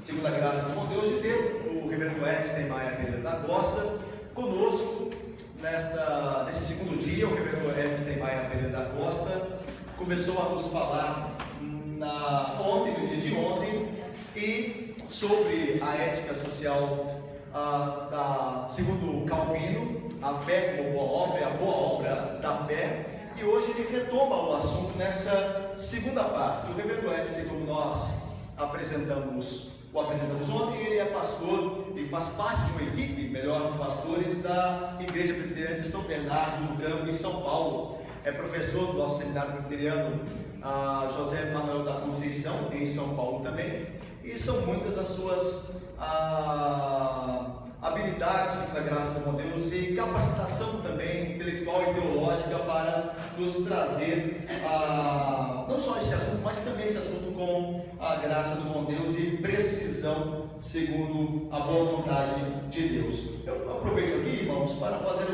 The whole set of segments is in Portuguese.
segundo a graça do bom Deus, de ter o reverendo Ernest Maia Pereira da Costa conosco nesse segundo dia. O reverendo Ernest Maia Pereira da Costa começou a nos falar no dia de ontem, e sobre a ética social segundo Calvino, a fé como boa obra, a boa obra da fé. E hoje ele retoma o assunto nessa segunda parte. O reverendo Ernest, como nós o apresentamos ontem, ele é pastor e faz parte de uma equipe, melhor, de pastores da Igreja Presbiteriana de São Bernardo do Campo, em São Paulo. É professor do nosso seminário presbiteriano José Manuel da Conceição, em São Paulo também. E são muitas as suas habilidades, segundo a graça do bom Deus, e capacitação também intelectual e teológica para nos trazer não só esse assunto, mas também esse assunto com a graça do bom Deus e precisão segundo a boa vontade de Deus. Eu aproveito aqui, irmãos, para fazer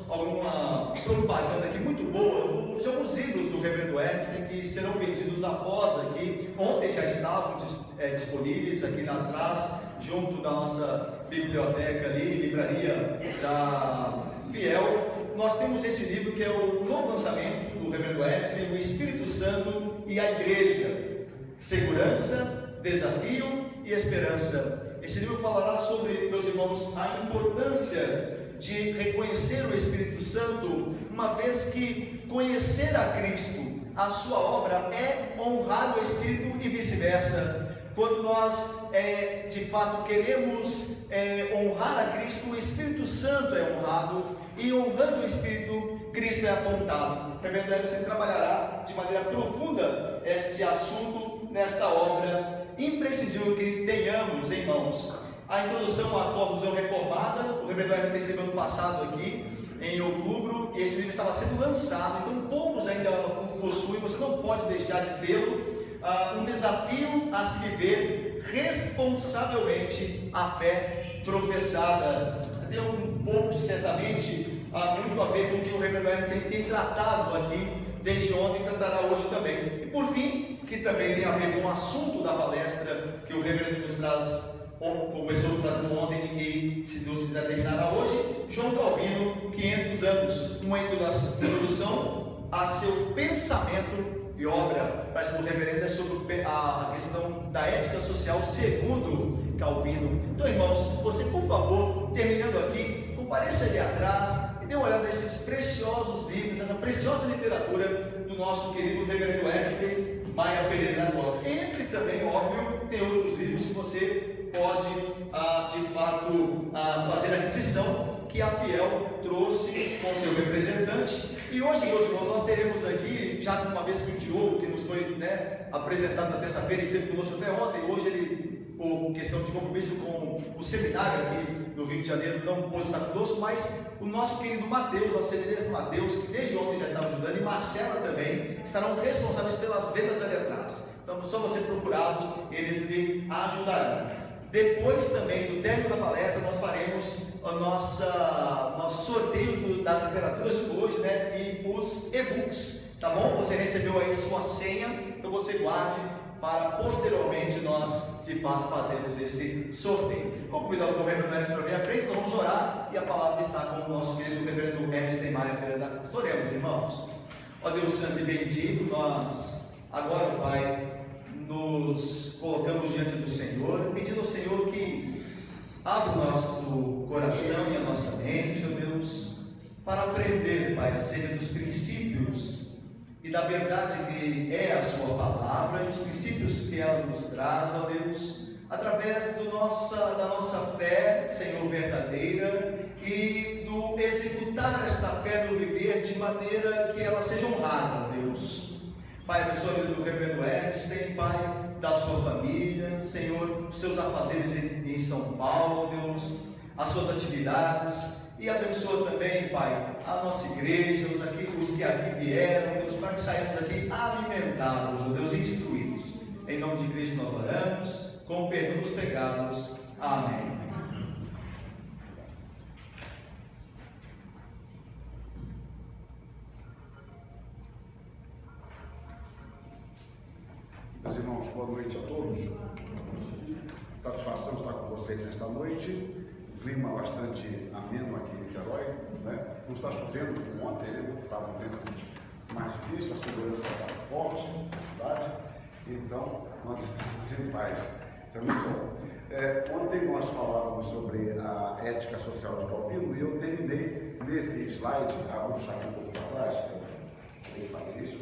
alguma propaganda aqui muito boa de alguns livros do reverendo Ernest que serão vendidos após aqui. Ontem já estavam disponíveis aqui atrás, junto da nossa biblioteca ali, livraria da Fiel. Nós temos esse livro que é o novo lançamento do reverendo Ernest, o Espírito Santo e a Igreja: Segurança, Desafio e Esperança. Esse livro falará sobre, meus irmãos, a importância de reconhecer o Espírito Santo, uma vez que conhecer a Cristo, a sua obra, é honrar o Espírito e vice-versa. Quando nós de fato queremos honrar a Cristo, o Espírito Santo é honrado, e honrando o Espírito, Cristo é apontado. O reverendo Ernest trabalhará de maneira profunda este assunto nesta obra imprescindível que tenhamos em mãos. A introdução à Confusão Reformada, o reverendo Ernest recebeu ano passado aqui, em outubro. Este livro estava sendo lançado, então poucos ainda o possuem, você não pode deixar de vê-lo. Um desafio a se viver responsavelmente a fé professada. Tem um pouco, certamente, muito a ver com o que o reverendo Ernest tem tratado aqui desde ontem, tratará hoje também. E por fim, que também tem a ver com o assunto da palestra que o reverendo nos começou trazendo ontem e, se Deus quiser, terminará hoje, João Calvino, 500 anos, uma introdução a seu pensamento e obra. Parece que o reverendo é sobre a questão da ética social segundo Calvino. Então, irmãos, você, por favor, terminando aqui, compareça ali atrás e dê uma olhada nesses preciosos livros, essa preciosa literatura do nosso querido reverendo Ernest Maia Pereira da Costa. Entre também, óbvio, tem outros livros que você pode, de fato, fazer aquisição, que a Fiel trouxe com seu representante. E hoje, meus irmãos, nós teremos aqui, já uma vez que o Diogo, que nos foi apresentado na terça-feira, esteve conosco até ontem. Hoje ele, por questão de compromisso com o seminário aqui no Rio de Janeiro, não pôde estar conosco, mas o nosso querido Mateus, nosso seminarista Mateus, que desde ontem já estava ajudando, e Marcela também, estarão responsáveis pelas vendas ali atrás. Então, só você procurá-los, eles lhe ajudarão. Depois também do término da palestra, nós faremos o nosso sorteio das literaturas de hoje, e os e-books, tá bom? Você recebeu aí sua senha, então você guarde para posteriormente nós, de fato, fazermos esse sorteio. Vou convidar o reverendo Ernest para vir à frente, nós vamos orar, e a palavra está com o nosso querido reverendo Ernest Maia Pereira da Costa. Oremos, irmãos. Ó Deus santo e bendito, nós agora, Pai, nos colocamos diante do Senhor, pedindo ao Senhor que abra o nosso coração e a nossa mente, ó Deus, para aprender, Pai, acerca dos princípios e da verdade que é a Sua palavra, e os princípios que ela nos traz, ó Deus, através da nossa fé, Senhor, verdadeira, e do executar esta fé no viver de maneira que ela seja honrada, ó Deus. Pai, abençoa a vida do reverendo Ernest, Pai, da sua família, Senhor, os seus afazeres em São Paulo, Deus, as suas atividades, e abençoa também, Pai, a nossa igreja, os que aqui vieram, Deus, para que saímos aqui alimentados, ó Deus, instruídos. Em nome de Cristo nós oramos, com o perdão dos pecados. Amém. Meus irmãos, boa noite a todos. Satisfação estar com vocês nesta noite. Um clima bastante ameno aqui em Niterói, né? Não está chovendo como ontem, né? Estava um tempo mais difícil, a segurança está forte na cidade, então nós estamos em paz. Isso é muito bom. Ontem nós falávamos sobre a ética social de Calvino e eu terminei nesse slide, vamos puxar um pouco para trás, eu falei isso,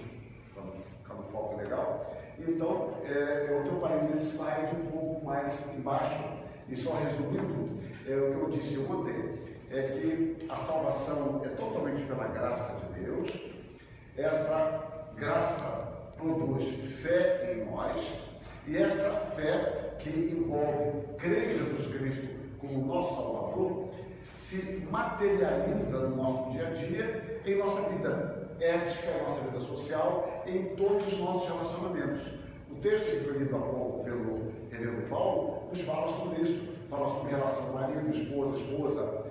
para ficar no foco legal. Então, eu parei nesse slide um pouco mais embaixo, e só resumindo, o que eu disse ontem é que a salvação é totalmente pela graça de Deus. Essa graça produz fé em nós, e esta fé que envolve crer em Jesus Cristo como nosso Salvador se materializa no nosso dia a dia, em nossa vida ética, em nossa vida social, em todos os nossos relacionamentos. O texto que foi lido há pouco pelo reverendo Paulo nos fala sobre isso, fala sobre relação marido, esposa,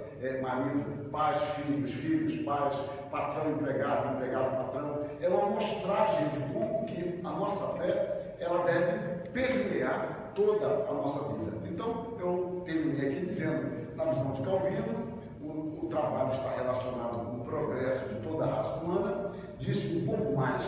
marido, pais, filhos, pais, patrão, empregado, patrão. É uma mostragem de como que a nossa fé ela deve permear toda a nossa vida. Então, eu terminei aqui dizendo, na visão de Calvino, o trabalho está relacionado com o progresso de toda a raça humana. Disse um pouco mais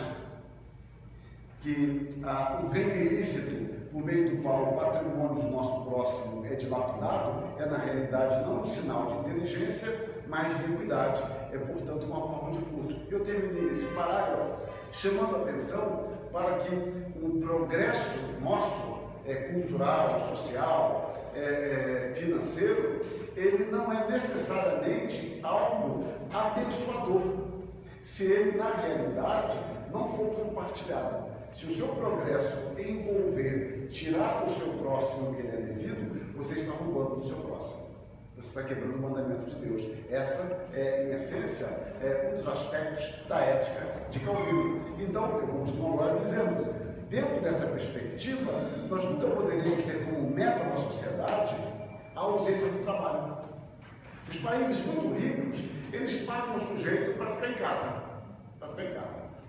que o ganho ilícito, por meio do qual o patrimônio do nosso próximo é dilapidado, é na realidade não um sinal de inteligência, mas de iniquidade. É, portanto, uma forma de furto. Eu terminei nesse parágrafo chamando a atenção para que o progresso nosso, cultural, social, financeiro, ele não é necessariamente algo abençoador, se ele, na realidade, não for compartilhado. Se o seu progresso envolver tirar do seu próximo o que ele é devido, você está roubando do seu próximo. Você está quebrando o mandamento de Deus. Essa é, em essência, um dos aspectos da ética de Calvino. Então, eu continuo agora dizendo, dentro dessa perspectiva, nós nunca poderíamos ter como meta na sociedade a ausência do trabalho. Os países muito ricos, eles pagam o sujeito para ficar em casa.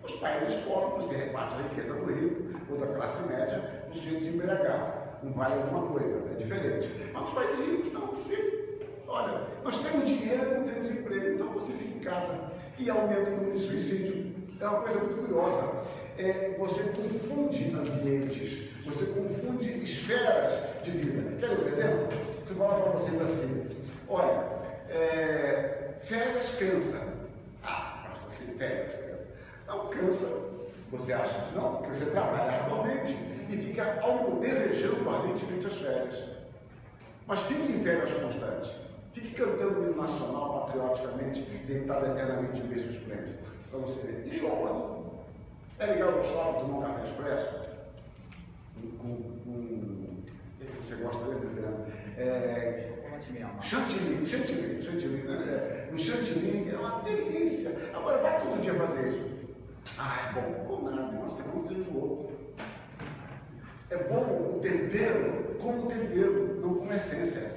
Os países pobres, você reparte a riqueza do rico ou da classe média, o sujeito se embriagar. Não vale alguma coisa, é diferente. Mas nos países ricos, não, o sujeito, olha, nós temos dinheiro e não temos emprego, então você fica em casa. E aumenta o número de suicídio. É uma coisa muito curiosa. Você confunde ambientes, você confunde esferas de vida. Quer um exemplo? Se eu falar para vocês assim, olha, férias cansa. Pastor, férias cansa. Não cansa. Você acha que não? Porque você trabalha arduamente e fica desejando ardentemente as férias. Mas fique em férias constantes. Fique cantando o hino nacional patrioticamente, deitado eternamente em berço esplêndido. Para você ver. Enjoa. É legal no shopping tomar um café expresso? O que você gosta dele, Fernando? Chantilly, né? O chantilly é uma delícia. Agora vai todo dia fazer isso. É bom. Ou nada, uma semana você enjoou. É bom o tempero como tempero, não como essência.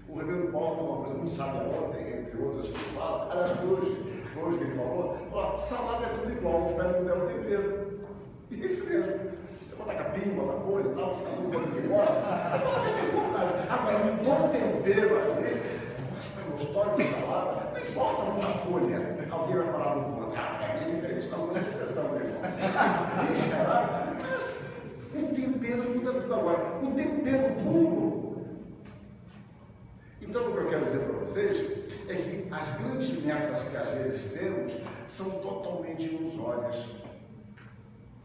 O reverendo Paulo falou uma coisa muito sábia ontem, entre outras que ele fala. Aliás, hoje que ele falou, salada é tudo igual, o que vai mudar o tempero. E é isso mesmo. Você bota capim, bota folha e tal, você não come o que gosta, você bota capim vontade. Agora, mudou o tempero ali, nossa, tá gostosa essa salada, não importa muita folha. Alguém vai falar do contra, para mim é diferente, não, você é exceção, meu irmão. Mas, em geral, o tempero muda tudo agora. O tempero puro. Então, o que eu quero dizer para vocês é que as grandes metas que às vezes temos são totalmente ilusórias.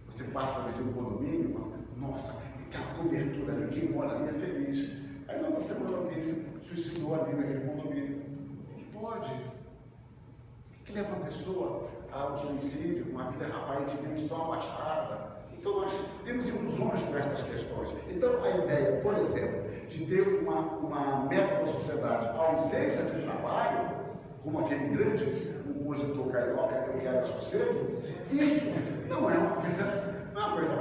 Você passa a ver um condomínio e fala, nossa, aquela cobertura ali, quem mora ali é feliz. Aí na semana alguém se suicidou ali naquele condomínio. O que pode? O que leva uma pessoa ao suicídio, uma vida aparentemente tão abastada? Então nós temos ilusões com essas questões. Então a ideia, por exemplo, de ter uma meta da sociedade, a ausência de trabalho, como aquele grande compositor carioca, eu quero sossego, isso não é uma coisa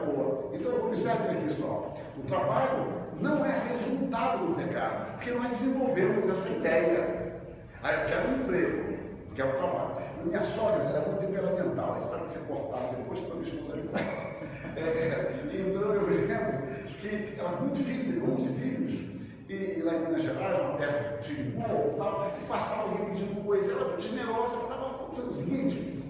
boa. Então observem aqui só, o trabalho não é resultado do pecado, porque nós desenvolvemos essa ideia. Eu quero um emprego. que é o trabalho. Minha sogra era muito temperamental, isso vai ser cortado depois para minha esposa me cortar. Então eu lembro que ela muito filha, teve 11 filhos, e lá em Minas Gerais, uma terra cheia de morro e tal, e passava alguém pedindo coisa, ela muito generosa, falava, vamos fazer o seguinte,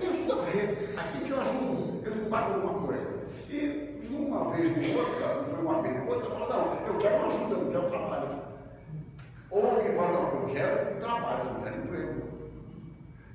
me ajuda a varrer, aqui que eu ajudo, eu lhe pago alguma coisa. E uma vez de outra, não foi uma vez de outra, ela falou, não, eu quero ajuda, não quero trabalho. Ou alguém fala, não, eu quero trabalho, não quero emprego.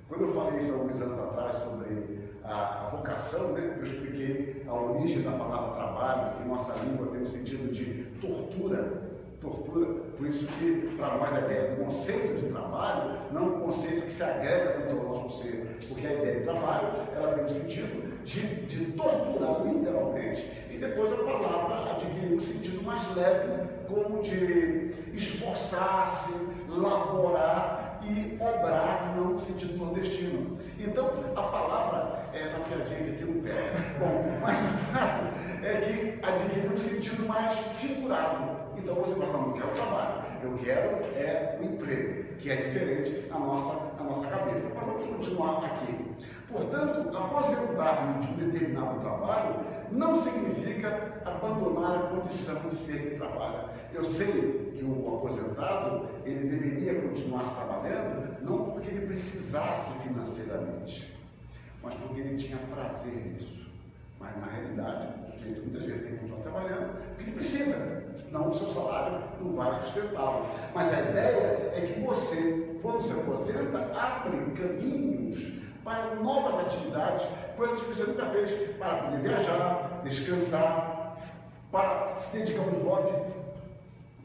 Quando eu falei isso há alguns anos atrás sobre a vocação, né, eu expliquei a origem da palavra trabalho, que nossa língua tem o sentido de tortura, por isso que para nós a ideia do conceito de trabalho não é um conceito que se agrega muito ao nosso ser, porque a ideia de trabalho ela tem o sentido de torturar literalmente, e depois a palavra adquire um sentido mais leve, como de esforçar-se, laborar e obrar, não no sentido nordestino. Então, a palavra, essa piadinha aqui no pé, bom, mas o fato é que adquire um sentido mais figurado. Então você fala, não, eu quero trabalho, eu quero o emprego, que é diferente a nossa cabeça. Mas vamos continuar aqui. Portanto, aposentar-me de um determinado trabalho não significa abandonar a condição de ser que trabalha. Eu sei que o aposentado, ele deveria continuar trabalhando, não porque ele precisasse financeiramente, mas porque ele tinha prazer nisso. Mas, na realidade, o sujeito muitas vezes tem que continuar trabalhando porque ele precisa, senão o seu salário não vai sustentá-lo. Mas a ideia é que você, quando se aposenta, abre caminhos para novas atividades, coisas que você nunca fez, para poder viajar, descansar, para se dedicar a um hobby.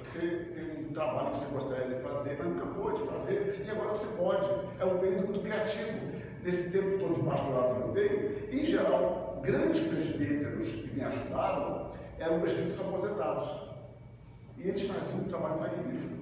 Você tem um trabalho que você gostaria de fazer, mas nunca pôde fazer, e agora você pode. É um período muito criativo. Nesse tempo todo de pastorado que eu tenho, em geral, grandes presbíteros que me ajudaram eram presbíteros aposentados. E eles faziam um trabalho magnífico.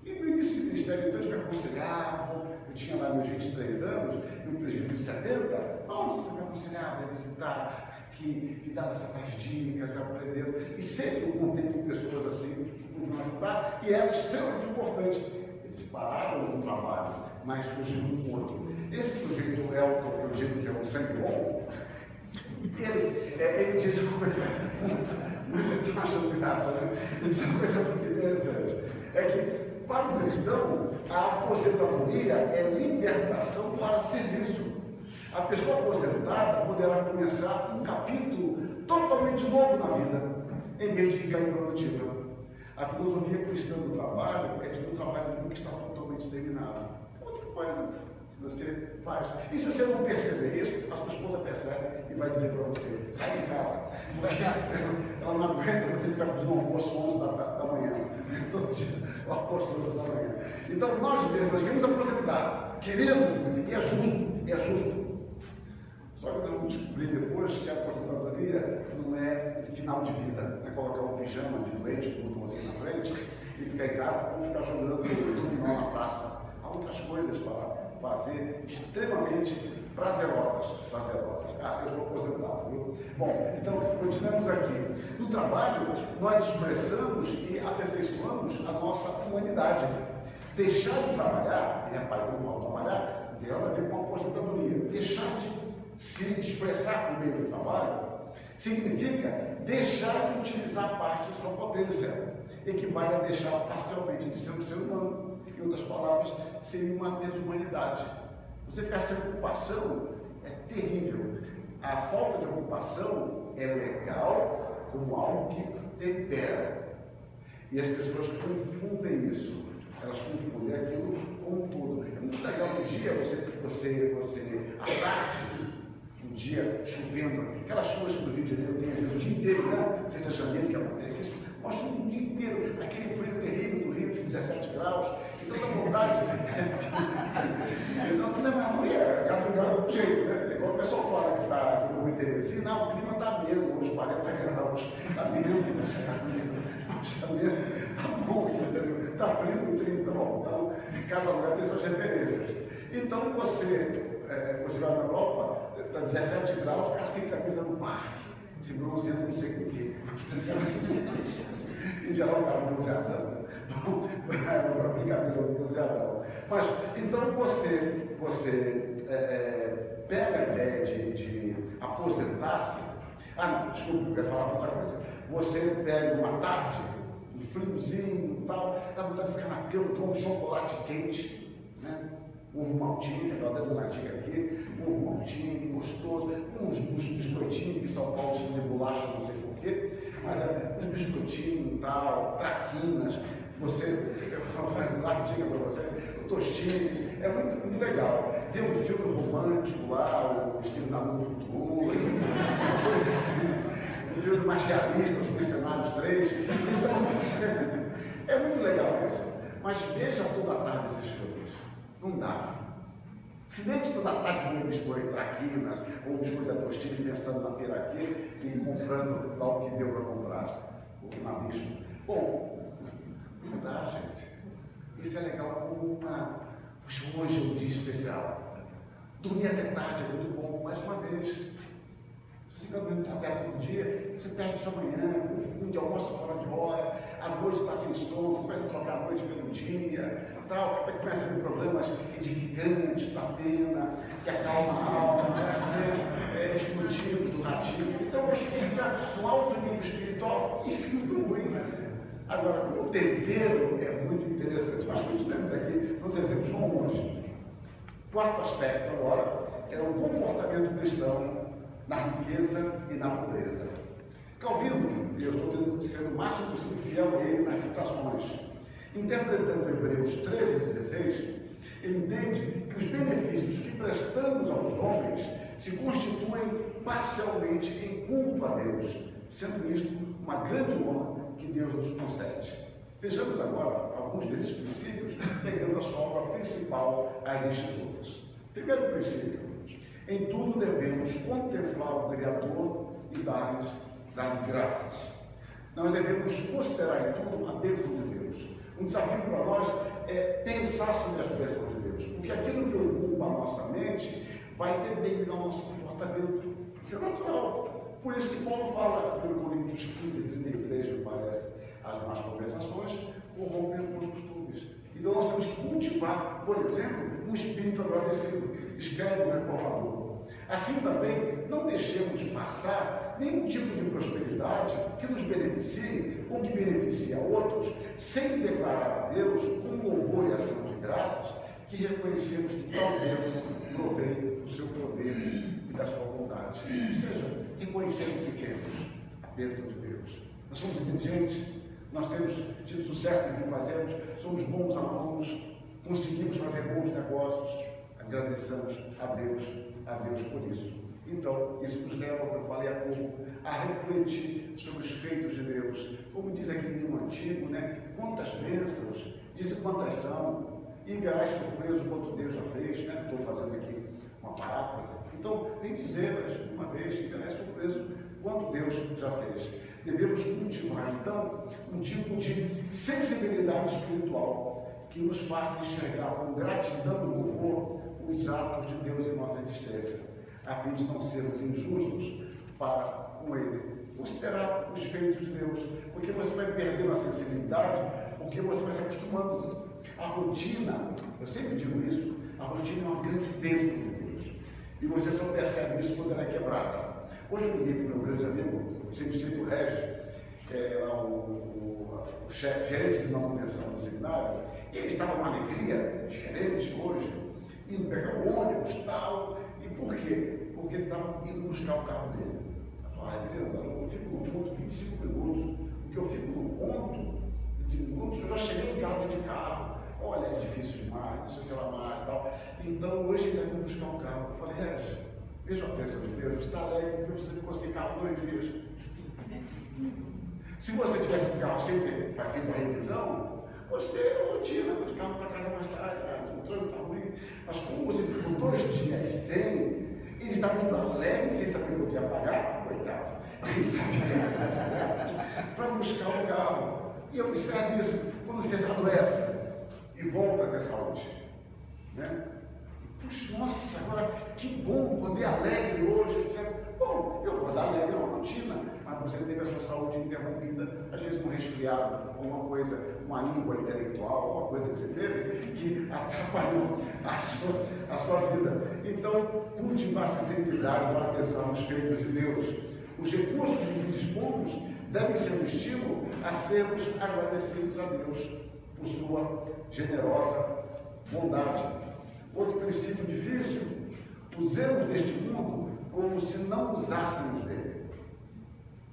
E no início do ministério, então, eles me aconselhavam. Eu tinha lá meus 23 anos, e um presbítero de 70, nossa, me aconselhava a visitar, que me dava certas dicas, aprendendo. E sempre eu contei com pessoas assim, que podiam ajudar, e era extremamente importante. Eles pararam no trabalho, mas surgiu um outro. Esse sujeito é o que eu digo que é um sangue bom. Ele diz uma coisa muito, vocês estão achando graça, né? Ele diz uma coisa muito interessante. É que, para o cristão, a aposentadoria é libertação para serviço. A pessoa aposentada poderá começar um capítulo totalmente novo na vida, em vez de ficar improdutiva. A filosofia cristã do trabalho é de que o trabalho nunca está totalmente terminado. É outra coisa que você faz. E se você não perceber isso, a sua esposa percebe e vai dizer para você, sai de casa. Porque ela não aguenta você ficar pedindo um almoço 11 da manhã. Todo dia, o almoço 11 da manhã. Então nós mesmos, nós queremos aposentar, queremos, e é justo. Só que nós vamos descobrir depois que a aposentadoria não é final de vida, é colocar um pijama de noite, com você na frente, e ficar em casa ou ficar jogando dominó na praça. Há outras coisas para fazer extremamente prazerosas. Ah, eu sou aposentado, viu? Bom, então, continuamos aqui. No trabalho, nós expressamos e aperfeiçoamos a nossa humanidade. Deixar de trabalhar, e repare, quando eu falo trabalhar, não tem nada a ver com a aposentadoria. Deixar de se expressar por meio do trabalho significa deixar de utilizar parte de sua potência, equivale a deixar parcialmente de ser um ser humano. Em outras palavras, seria uma desumanidade. Você ficar sem ocupação é terrível. A falta de ocupação é legal como algo que tempera. E as pessoas confundem isso. Elas confundem aquilo com tudo. É muito legal um dia você à tarde, um dia chovendo, aquelas chuvas que no Rio de Janeiro tem às vezes o dia inteiro, né? Não sei se é janeiro que acontece isso, mas chuva o dia inteiro, aquele frio terrível do Rio de 17 graus, e toda vontade. Não é cada lugar do jeito, né? Igual o pessoal fala que está no Rio Teresina, não, o clima está mesmo, hoje 40 graus, está mesmo. Tá bom, está frio com 30, bom, então cada lugar tem suas referências. Então você vai na Europa, está 17 graus, fica sem camisa no parque, se bronzeando não sei com o quê. Em geral, o cara bronzeado, É uma brincadeira com Zé Adão. Mas, então você pega a ideia de aposentar-se. Ah, não, desculpa, eu ia falar outra coisa. Você pega uma tarde, um friozinho e tal, dá vontade de ficar na cama, tomar um chocolate quente, né? Ovo maltinho, eu estou dando uma dica aqui, ovo maltinho, gostoso, uns biscoitinhos, que São Paulo chama de bolacha, não sei porquê, mas uns biscoitinhos e tal, traquinas, você, uma dica para você, tostinhos, é muito legal. Ver um filme romântico lá, o Exterminador do Futuro, uma coisa assim, um filme mais realista, Os Mercenários 3, então é muito legal isso. Mas veja toda a tarde esses filmes. Não dá. Se deite toda a tarde com um biscoito traquinas, ou um biscoito da tostinha, pensando na piraquê e comprando lá o que deu para comprar, o nabisco. Bom, não dá, gente. Isso é legal como uma... Poxa, hoje é um dia especial. Dormir até tarde é muito bom, mais uma vez. Se você fica dormindo até todo dia, você perde sua manhã, confunde, almoça fora de hora, a noite está sem sono, começa a trocar a noite pelo dia, tal, aí começa a ter problemas edificantes da pena, que acalma a alma, destrutivos do ratinho. Então você fica no alto nível espiritual, isso é muito ruim, né? Agora, o tempero é muito interessante, mas continuamos aqui, os exemplos vão longe. Quarto aspecto agora é o comportamento cristão na riqueza e na pobreza. Calvino, e eu estou sendo o máximo possível fiel a ele nas citações, interpretando Hebreus 13:16, ele entende que os benefícios que prestamos aos homens se constituem parcialmente em culto a Deus, sendo isto uma grande honra que Deus nos concede. Vejamos agora alguns desses princípios, pegando a sua obra principal, as Escrituras. Primeiro princípio: em tudo devemos contemplar o Criador e dar-lhe graças. Nós devemos considerar em tudo a bênção de Deus. Um desafio para nós é pensar sobre as bênçãos de Deus, porque aquilo que ocupa a nossa mente vai determinar o nosso comportamento. Isso é natural. Por isso que Paulo fala, em Coríntios 15:33, me parece, as más conversações corrompem os bons costumes. Então nós temos que cultivar, por exemplo, um espírito agradecido. Escreve o Reformador. Assim também, não deixemos passar nenhum tipo de prosperidade que nos beneficie ou que beneficie a outros, sem declarar a Deus, com louvor e ação de graças, que reconhecemos que tal bênção provém do seu poder e da sua bondade. Ou seja, reconhecendo que temos a bênção de Deus. Nós somos inteligentes, nós temos tido sucesso no que fazemos, somos bons alunos, conseguimos fazer bons negócios, agradeçamos a Deus por isso. Então, isso nos leva, como eu falei há pouco, a refletir sobre os feitos de Deus. Como diz aquele hino antigo, né? Quantas bênçãos, disse quantas são, e verás surpreso quanto Deus já fez, né? Estou fazendo aqui uma paráfrase. Então, vem dizer mais uma vez, e verás surpreso quanto Deus já fez. Devemos cultivar, então, um tipo de sensibilidade espiritual que nos faça enxergar com gratidão e louvor os atos de Deus em nossa existência, a fim de não sermos injustos para com Ele. Considerar os feitos de Deus, porque você vai perdendo a sensibilidade, porque você vai se acostumando. A rotina, eu sempre digo isso, a rotina é uma grande bênção de Deus. E você só percebe isso quando ela é quebrada. Hoje eu liguei para o meu grande amigo, eu sempre cito o Regis, o chefe, gerente de manutenção do seminário, ele estava com uma alegria diferente hoje, indo pegar o ônibus e tal. E por quê? Porque ele estava indo buscar o carro dele. Ele falou, eu fico no ponto 25 minutos, porque eu fico no ponto 25 minutos, eu já cheguei em casa de carro. Olha, é difícil demais, não sei o que lá mais e tal. Então hoje ele está indo buscar um carro. Eu falei, Regis, veja a bênção de Deus, você está alegre porque você ficou sem carro 2 dias. Se você tivesse um carro sem ter feito a revisão, você rotina, vai de carro para casa mais tarde, o trânsito está ruim. Mas como você ficou 2 dias sem, ele estava indo alegre, sem saber o que ia pagar, coitado, ele sabia para buscar o carro. E observe isso, quando você se adoece e volta a ter saúde, né? Puxa, nossa, agora que bom, acordei alegre hoje, etc. Bom, eu acordar alegre é uma rotina. mas você teve a sua saúde interrompida, às vezes um resfriado, alguma coisa, uma íngua intelectual, alguma coisa que você teve que atrapalhou a sua vida. Então, cultivar essa sensibilidade para pensar nos feitos de Deus. Os recursos de que dispomos devem ser um estímulo a sermos agradecidos a Deus por sua generosa bondade. Outro princípio difícil: usemos deste mundo como se não usássemos dele.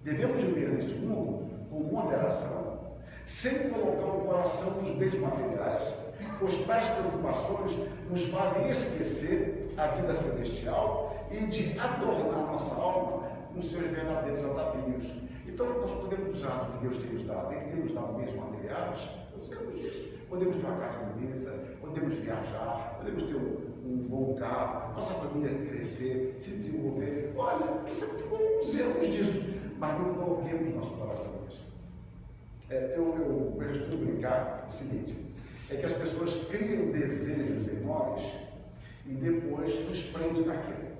Devemos viver neste mundo com moderação, sem colocar o coração nos bens materiais, pois tais preocupações nos fazem esquecer a vida celestial e de adornar nossa alma com seus verdadeiros atavios. Então, nós podemos usar o que Deus tem nos dado. Ele tem nos dado bens materiais, usamos isso. Podemos ter uma casa bonita, podemos viajar, podemos ter um bom carro, nossa família crescer, se desenvolver. Olha, isso é muito bom, usemos disso, mas não coloquemos nosso coração nisso. Eu costumo brincar o seguinte: é que as pessoas criam desejos em nós e depois nos prendem naquilo.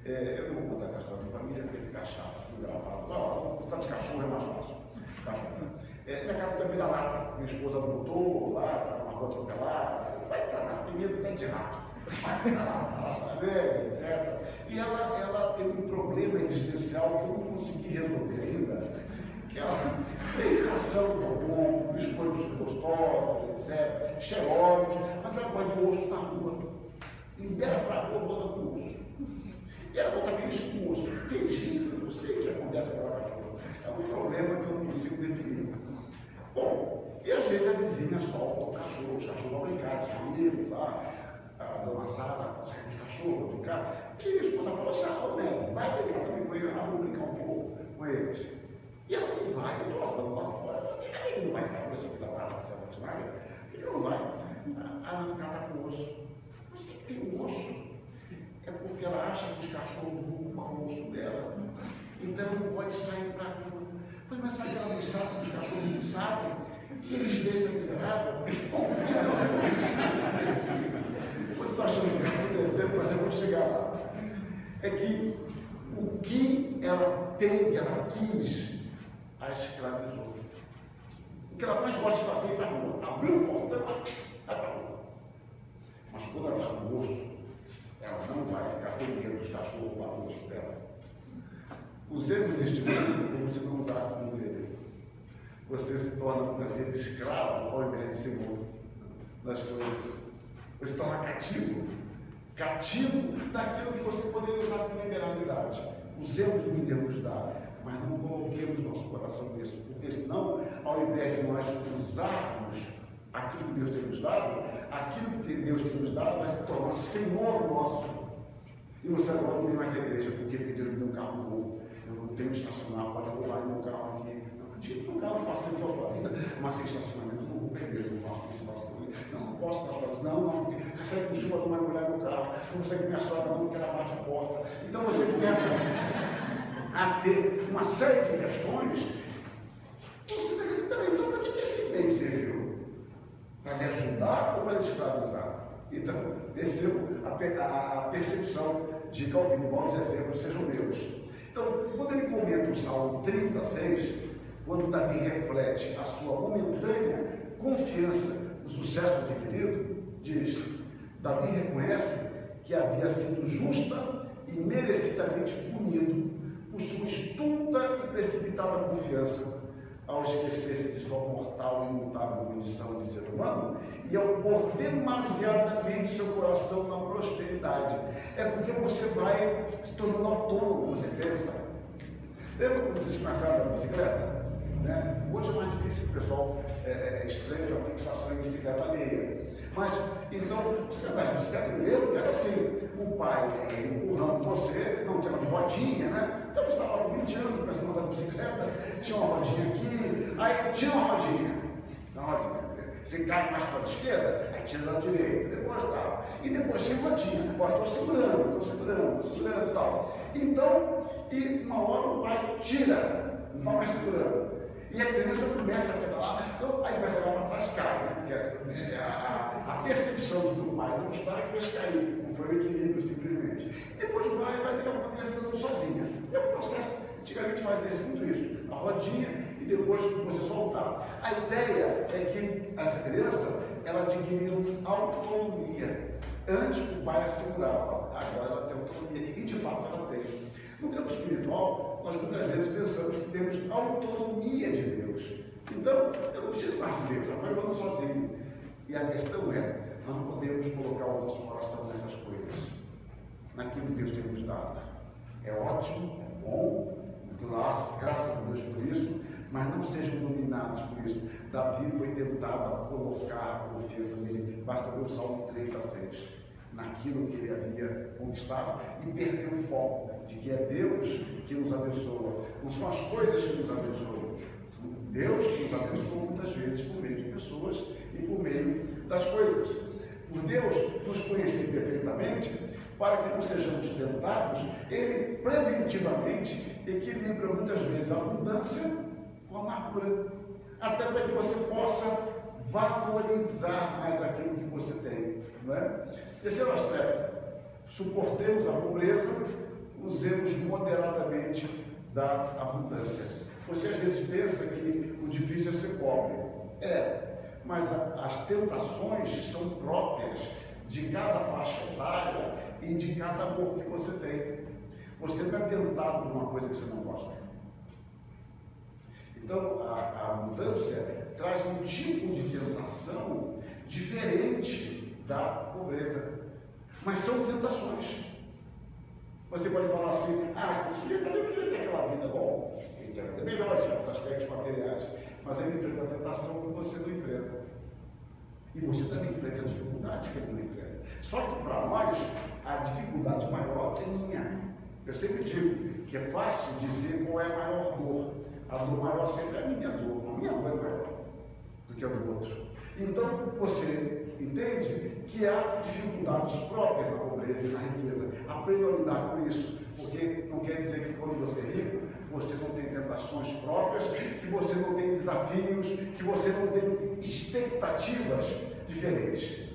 Eu não vou contar essa história de família porque fica chato, assim, gravado. Não, só de cachorro é mais fácil. Cachorro. Minha casa tem vira-lata, minha esposa adotou lá, uma rua atropelada, vai pra lá, tem medo até de rato. Vai pra lá, etc. E ela tem um problema existencial que eu não consegui resolver ainda, que ela tem ração que eu compro, biscoitos gostosos, etc., cheirosos, mas ela gosta de osso na rua. Libera pra rua, volta com o osso. E ela volta feliz com o osso, fingindo, não sei o que acontece com a cachorra. É um problema que eu não consigo definir. Bom, e às vezes a vizinha solta o cachorro, os cachorros vão brincar, são amigos lá, a dona Sara sai com os cachorros, brincar. E a esposa falou assim: Meg, vai brincar também com ele, vamos brincar um pouco com eles. E ela não vai, eu estou lavando lá fora. Por que a Meg não vai, cara? Essa vida lá, essa ordinária? Por que não vai? Não, o cara está com osso. Mas o que tem um osso? É porque ela acha que os cachorros vão ocupar o osso dela. Então ela não pode sair para a rua. Falei, mas sabe que ela não sabe que os cachorros não sabem? Que existência miserável? Bom, então eu fico pensando. Você está achando graça do exemplo, mas eu vou chegar lá. É que o que ela tem, que ela quis, a escravizou. O que ela mais gosta de fazer é ir para a rua. Abriu o portão, vai para a rua. Mas quando ela está no osso, ela não vai ficar com medo dos cachorros para o osso dela. Usemos deste mundo como se não usássemos dele. Você se torna muitas vezes escravo ao invés de senhor das coisas. Você se torna cativo daquilo que você poderia usar com liberalidade. Usemos do que Deus nos dá, mas não coloquemos nosso coração nisso, porque senão, ao invés de nós usarmos aquilo que Deus tem nos dado, aquilo que Deus tem nos dado vai se tornar Senhor nosso. E você agora não vem mais à igreja, porque Deus me deu um carro novo. Eu não tenho que estacionar, pode roubar meu carro aqui. Não, tira o carro, passando pela sua vida, mas sem estacionamento, eu não vou perder, eu não faço isso, não posso fazer isso, não, porque consegue com chuva, não vai molhar meu carro, não consegue com minha sogra, não, porque ela bate a porta. Então você começa a ter uma série de questões. Você vai dizer, peraí, então para que esse bem serviu? Para lhe ajudar ou para lhe escravizar? Então, percebo a percepção de Calvino, embora os exemplos sejam meus. Então, quando ele comenta o Salmo 36, quando Davi reflete a sua momentânea confiança no sucesso adquirido, diz: Davi reconhece que havia sido justa e merecidamente punido por sua estulta e precipitada confiança ao esquecer-se de sua mortal e imutável condição de ser humano e ao pôr demasiadamente seu coração na prosperidade. É porque você vai se tornando autônomo, você pensa. Lembra quando vocês começaram a bicicleta? Né? Hoje é mais difícil, o pessoal estreita a fixação em bicicleta alheia. Mas, então, você vai em bicicleta, eu lembro que era assim, o pai empurrando você, não tinha de rodinha, né? Então você estava com 20 anos, começando a andar de bicicleta, tinha uma rodinha aqui, aí tinha uma rodinha. Você cai mais para a esquerda, aí tira da direita, depois tal. E depois sem rodinha, agora estou segurando e tal. Então, e uma hora o pai tira, não está mais segurando. E a criança começa a pedalar, aí começa a olhar para trás, cai, né? Porque a percepção de que o pai não está que fez cair, não foi o equilíbrio simplesmente. E depois vai daqui a pouco a criança andando sozinha. É um processo Antigamente fazia-se muito isso, a rodinha e depois você soltar. A ideia é que essa criança, ela adquiriu autonomia. Antes o pai a segurava, agora ela tem autonomia, e de fato ela tem. No campo espiritual, nós muitas vezes pensamos que temos autonomia de Deus. Então, eu não preciso mais de Deus, agora eu ando sozinho. E a questão é, nós não podemos colocar o nosso coração nessas coisas, naquilo que Deus tem nos dado. É ótimo, é bom, graças a Deus por isso, mas não sejam dominados por isso. Davi foi tentado a colocar a confiança nele, basta ver o Salmo 36, naquilo que ele havia conquistado, e perdeu o foco de que é Deus que nos abençoa. Não são as coisas que nos abençoam, são Deus que nos abençoa muitas vezes por meio de pessoas e por meio das coisas. Por Deus nos conhecer perfeitamente, para que não sejamos tentados, Ele preventivamente equilibra muitas vezes a abundância com a amargura, até para que você possa valorizar mais aquilo que você tem, não é? Terceiro aspecto, suportemos a pobreza, usemos moderadamente da abundância. Você às vezes pensa que o difícil é ser pobre, mas as tentações são próprias de cada faixa etária e de cada amor que você tem. Você não é tentado por uma coisa que você não gosta. Então, a abundância traz um tipo de tentação diferente da pobreza. Mas são tentações. Você pode falar assim, o sujeito também queria ter aquela vida. Bom, ele quer vida melhor em certos aspectos materiais, mas ele enfrenta a tentação que você não enfrenta. E você também enfrenta a dificuldade que ele não enfrenta. Só que para nós, a dificuldade maior é minha. Eu sempre digo que é fácil dizer qual é a maior dor. A dor maior sempre é a minha dor. A minha dor é maior do que a do outro. Então, você entende que há dificuldades próprias na pobreza e na riqueza. Aprenda a lidar com isso, porque não quer dizer que quando você é rico, você não tem tentações próprias, que você não tem desafios, que você não tem expectativas diferentes.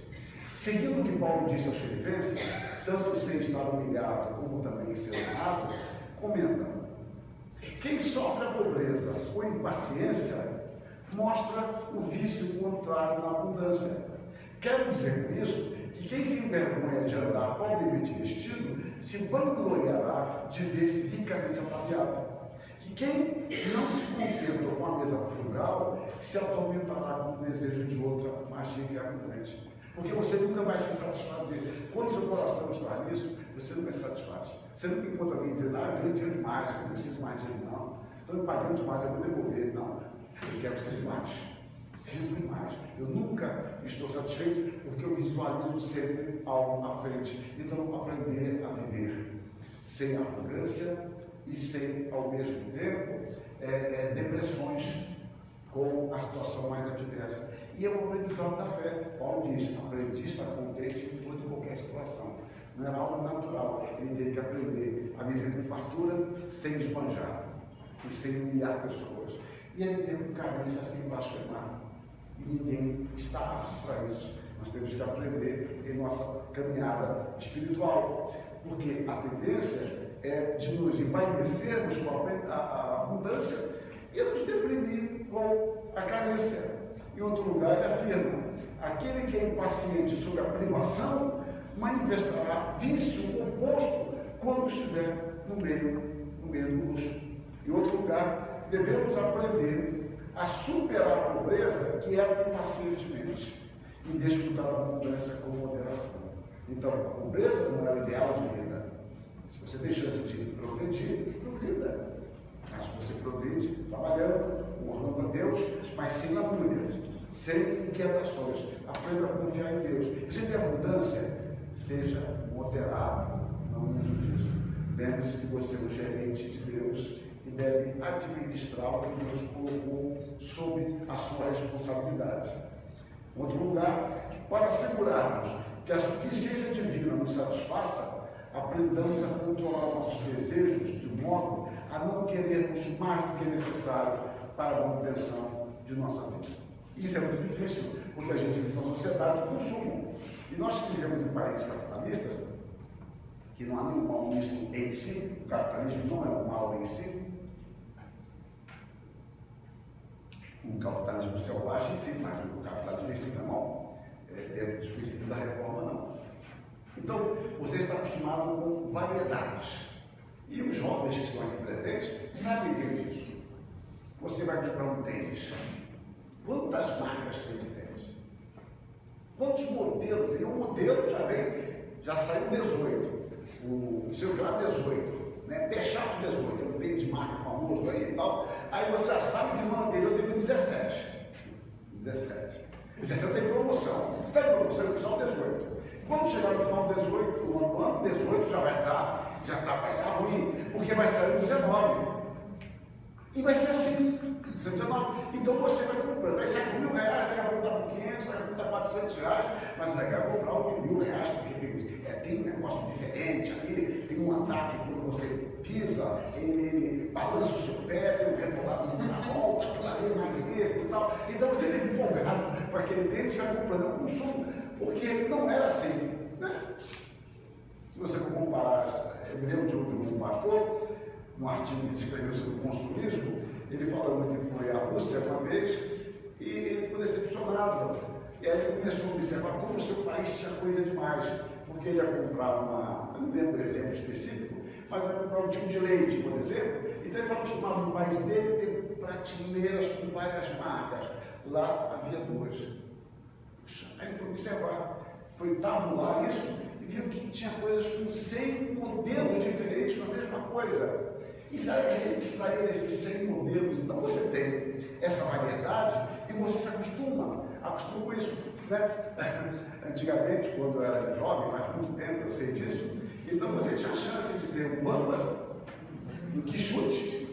Seguindo o que Paulo disse aos Filipenses, tanto sem estar humilhado como também em ser honrado, comenta: quem sofre a pobreza ou impaciência mostra o vício contrário na abundância. Quero dizer com isso que quem se envergonha de andar pobremente vestido se vangloriará de ver-se ricamente ataviado. Que quem não se contenta com a mesa frugal se atormentará com o desejo de outra mais rica e abundante. Porque você nunca vai se satisfazer. Quando seu coração está nisso, você nunca se satisfaz. Você nunca encontra alguém dizendo, eu ganho dinheiro demais, eu não preciso mais de dinheiro, não. Estou me pagando demais, eu vou devolver. Não, eu quero sempre mais. Sempre mais. Eu nunca estou satisfeito porque eu visualizo sempre algo à frente. Então, aprender a viver sem arrogância e sem, ao mesmo tempo, depressões com a situação mais adversa. E é o aprendizado da fé. Paulo diz, aprendi a estar contente em toda e qualquer situação. Não era algo natural. Ele teve que aprender a viver com fartura, sem esbanjar e sem humilhar pessoas. E ele teve com carência sem blasfemar. E ninguém está apto para isso. Nós temos que aprender em nossa caminhada espiritual. Porque a tendência é de nos envaidecermos com a abundância e nos deprimir com a carência. Em outro lugar, ele afirma: aquele que é impaciente sobre a privação manifestará vício oposto quando estiver no meio do luxo. Em outro lugar, devemos aprender a superar a pobreza quieta e pacientemente e desfrutar da abundância com moderação. Então, a pobreza não é o ideal de vida. Se você tem chance de progredir, progrida. Mas você progride trabalhando, honrando a Deus, mas sem lamúria, sem inquietações. Aprenda a confiar em Deus. Você tem abundância, seja moderado no uso disso. Lembre-se que você é um gerente de Deus e deve administrar o que Deus colocou sob a sua responsabilidade. Outro lugar, para assegurarmos que a suficiência divina nos satisfaça, aprendamos a controlar nossos desejos de modo a não querermos mais do que é necessário para a manutenção de nossa vida. Isso é muito difícil, porque a gente vive numa sociedade de consumo. E nós que vivemos em países capitalistas, que não há nenhum mal nisso em si, o capitalismo não é um mal em si, o capitalismo selvagem, sim, mas o capitalismo em si não, dentro dos princípios da reforma, não. Então, você está acostumado com variedades. E os jovens que estão aqui presentes sabem bem disso. Você vai comprar um tênis. Quantas marcas tem de tênis? Quantos modelos? Tem um modelo, já saiu 18. O seu lá 18. Né? Pé chato 18. É um tênis de marca famoso aí e tal. Aí você já sabe que no ano anterior teve 17. 17. O 17 tem promoção. Se está em promoção, ele precisa 18. Quando chegar no final do 18, no ano 18 já vai estar ruim, porque vai sair o 19. E vai ser assim, 19. Então você vai comprando. Aí sai com R$1.000, daqui a pouco está por 500, daqui a pouco está R$400, mas o legal é comprar o de R$1.000, porque tem um negócio diferente ali, tem um andar que quando você pisa, ele balança o seu pé, tem um rebolado na volta, aquilo ali é magnífico e tal. Então você fica empolgado com aquele tênis e vai comprando o consumo, porque não era assim, né? Se você for comparar, eu me lembro de um pastor, num artigo que ele escreveu sobre o consumismo, ele falando que foi à Rússia uma vez e ele ficou decepcionado. E aí ele começou a observar como o seu país tinha coisa demais, porque ele ia comprar eu não lembro o exemplo específico, mas ia comprar um tipo de leite, por exemplo. Então ele estava acostumado no país dele ter prateleiras com várias marcas. Lá havia duas. Puxa, aí ele foi observar, foi tabular isso e viu que tinha coisas com 100 modelos diferentes na mesma coisa. E sabe que a gente sair desses 100 modelos, então você tem essa variedade e você se acostuma com isso, né? Antigamente, quando eu era jovem, faz muito tempo, eu sei disso, então você tinha a chance de ter um Bamba, um Quixote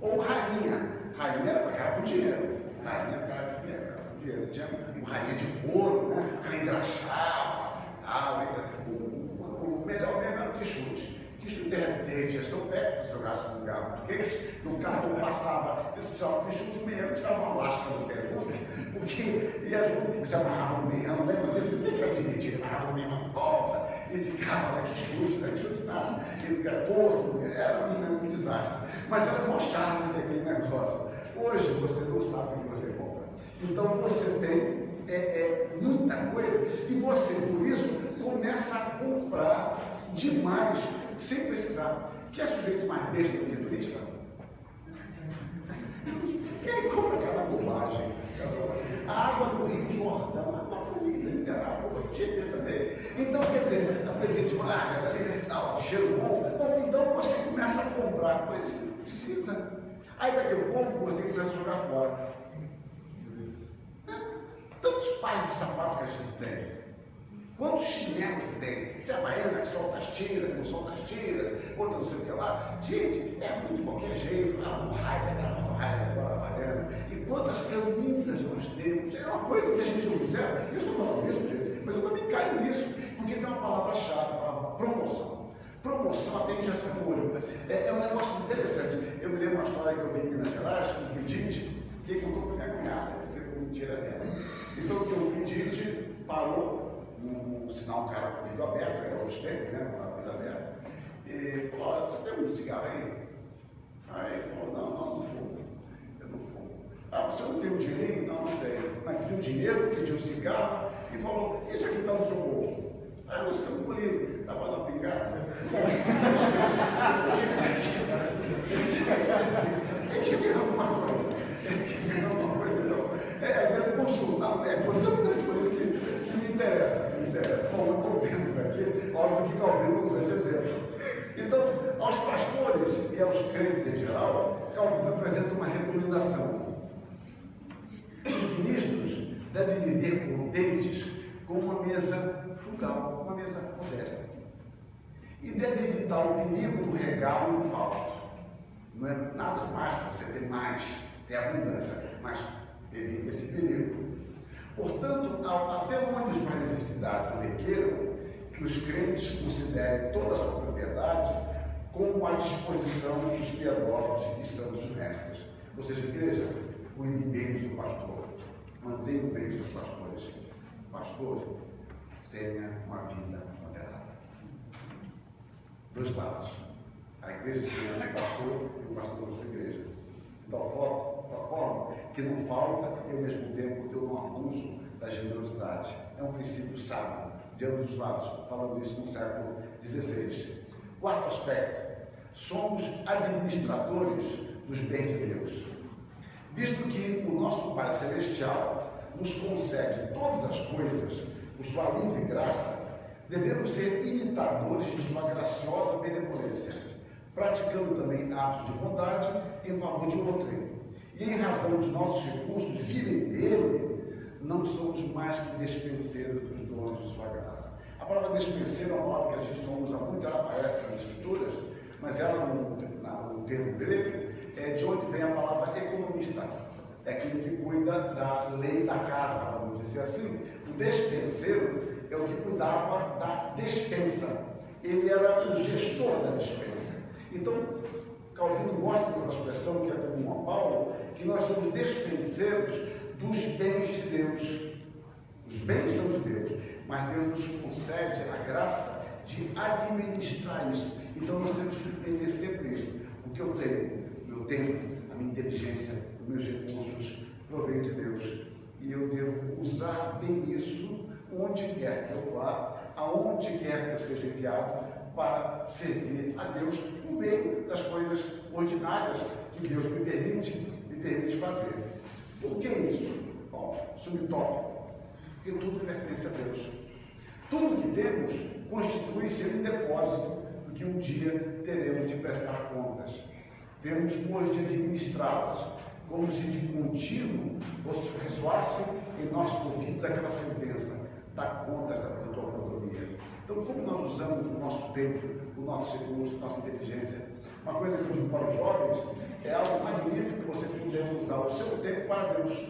ou Rainha. Rainha era para cara com dinheiro. Rainha era para cara com dinheiro. Tinha um Rainha de couro, né? O cara engraxava, etc. O melhor mesmo era o Quixote. Que derretia seu pé, se jogasse num lugar muito quente, no carro passava, eles tiravam o bicho de meio, tiravam uma lasca do pé junto, porque ia junto, você amarrava no meião, né? Mas eles não tinham que dividir, amarrava no meião de volta, e ficava que chute nada, ele ficava torto, era um desastre. Mas era um charme daquele negócio. Hoje você não sabe o que você compra. Então você tem muita coisa, e você, por isso, começa a comprar demais, sem precisar. Que é sujeito mais besta do que turista? Ele compra cada bobagem. A água do Rio Jordão, a água fluida, miserável, o Tietê também. Então, quer dizer, a presidente fala, cheiro bom, então você começa a comprar coisas que não precisa. Aí daqui a pouco você começa a jogar fora. Tantos pares de sapato que a gente tem. Quantos chinelos tem? Tem a Havaiana que solta as tiras, que não solta as tiras, outra não sei o que lá. Gente, é muito de qualquer jeito. Um raio agora a Havaiana. E quantas camisas nós temos? É uma coisa que a gente observa. Eu estou falando isso, gente, mas eu também caio nisso, porque tem uma palavra-chave, a palavra promoção. Promoção até injeção no olho. É um negócio interessante. Eu me lembro uma história que eu vi em Minas Gerais, com o Pedinte, quem contou foi minha cunhada, essa foi mentira dela. Então, o Pedinte parou um sinal, um cara com o vidro aberto, era outros tempos, né? Com o vidro aberto. E falou: olha, você tem um cigarro aí? Aí ele falou: não fumo. Eu não fumo. Ah, você não tem um dinheirinho? Não tenho. Mas pediu dinheiro, pediu cigarro e falou: isso aqui está no seu bolso. Aí nós estamos engolindo. Estava na pingada. Ele quer ganhar alguma coisa. Então. A ideia do consumo. Portanto, me dá esse modelo que me interessa. Bom, nós voltemos aqui, óbvio que Calvino usou esse exemplo. Então, aos pastores e aos crentes em geral, Calvino apresenta uma recomendação. Os ministros devem viver contentes com uma mesa frugal, uma mesa modesta. E devem evitar o perigo do regalo do Fausto. Não é nada demais para você ter mais, ter abundância, mas evite esse perigo. Portanto, até onde suas necessidades o requeram, que os crentes considerem toda a sua propriedade como à disposição dos piedosos e santos mestres. Ou seja, igreja, cuide bem do seu pastor, mantenha bem os seus pastores. Pastor, tenha uma vida moderada. Dois lados. A igreja se chama pastor e o pastor da sua igreja. de tal forma que não falta e ao mesmo tempo eu não abuso da generosidade. É um princípio sábio, de ambos os lados, falando isso no século XVI. Quarto aspecto, somos administradores dos bens de Deus. Visto que o nosso Pai Celestial nos concede todas as coisas por sua livre graça, devemos ser imitadores de sua graciosa benevolência, praticando também atos de bondade em favor de outrem. E em razão de nossos recursos virem dele, não somos mais que despenseiros dos dons de sua graça. A palavra despenseiro é uma palavra que a gente não usa muito, ela aparece nas escrituras, mas ela no termo grego é de onde vem a palavra economista. É aquele que cuida da lei da casa, vamos dizer assim. O despenseiro é o que cuidava da despensa. Ele era o gestor da despensa. Então, Calvino gosta dessa expressão que é comum a Paulo, que nós somos despenseiros dos bens de Deus. Os bens são de Deus, mas Deus nos concede a graça de administrar isso. Então nós temos que entender sempre isso. O que eu tenho, meu tempo, a minha inteligência, os meus recursos, provém de Deus. E eu devo usar bem isso onde quer que eu vá, aonde quer que eu seja enviado, para servir a Deus por meio das coisas ordinárias que Deus me permite fazer. Por que isso? Bom, subtópico. Porque tudo pertence a Deus. Tudo que temos constitui-se um depósito do que um dia teremos de prestar contas. Temos, pois, de administrá-las, como se de contínuo ressoasse em nossos ouvidos aquela sentença: dá contas da tua autonomia. Então, como nós usamos o nosso tempo, o nosso recurso, nossa inteligência? Uma coisa que eu digo para os jovens, é algo magnífico que você puder usar o seu tempo para Deus.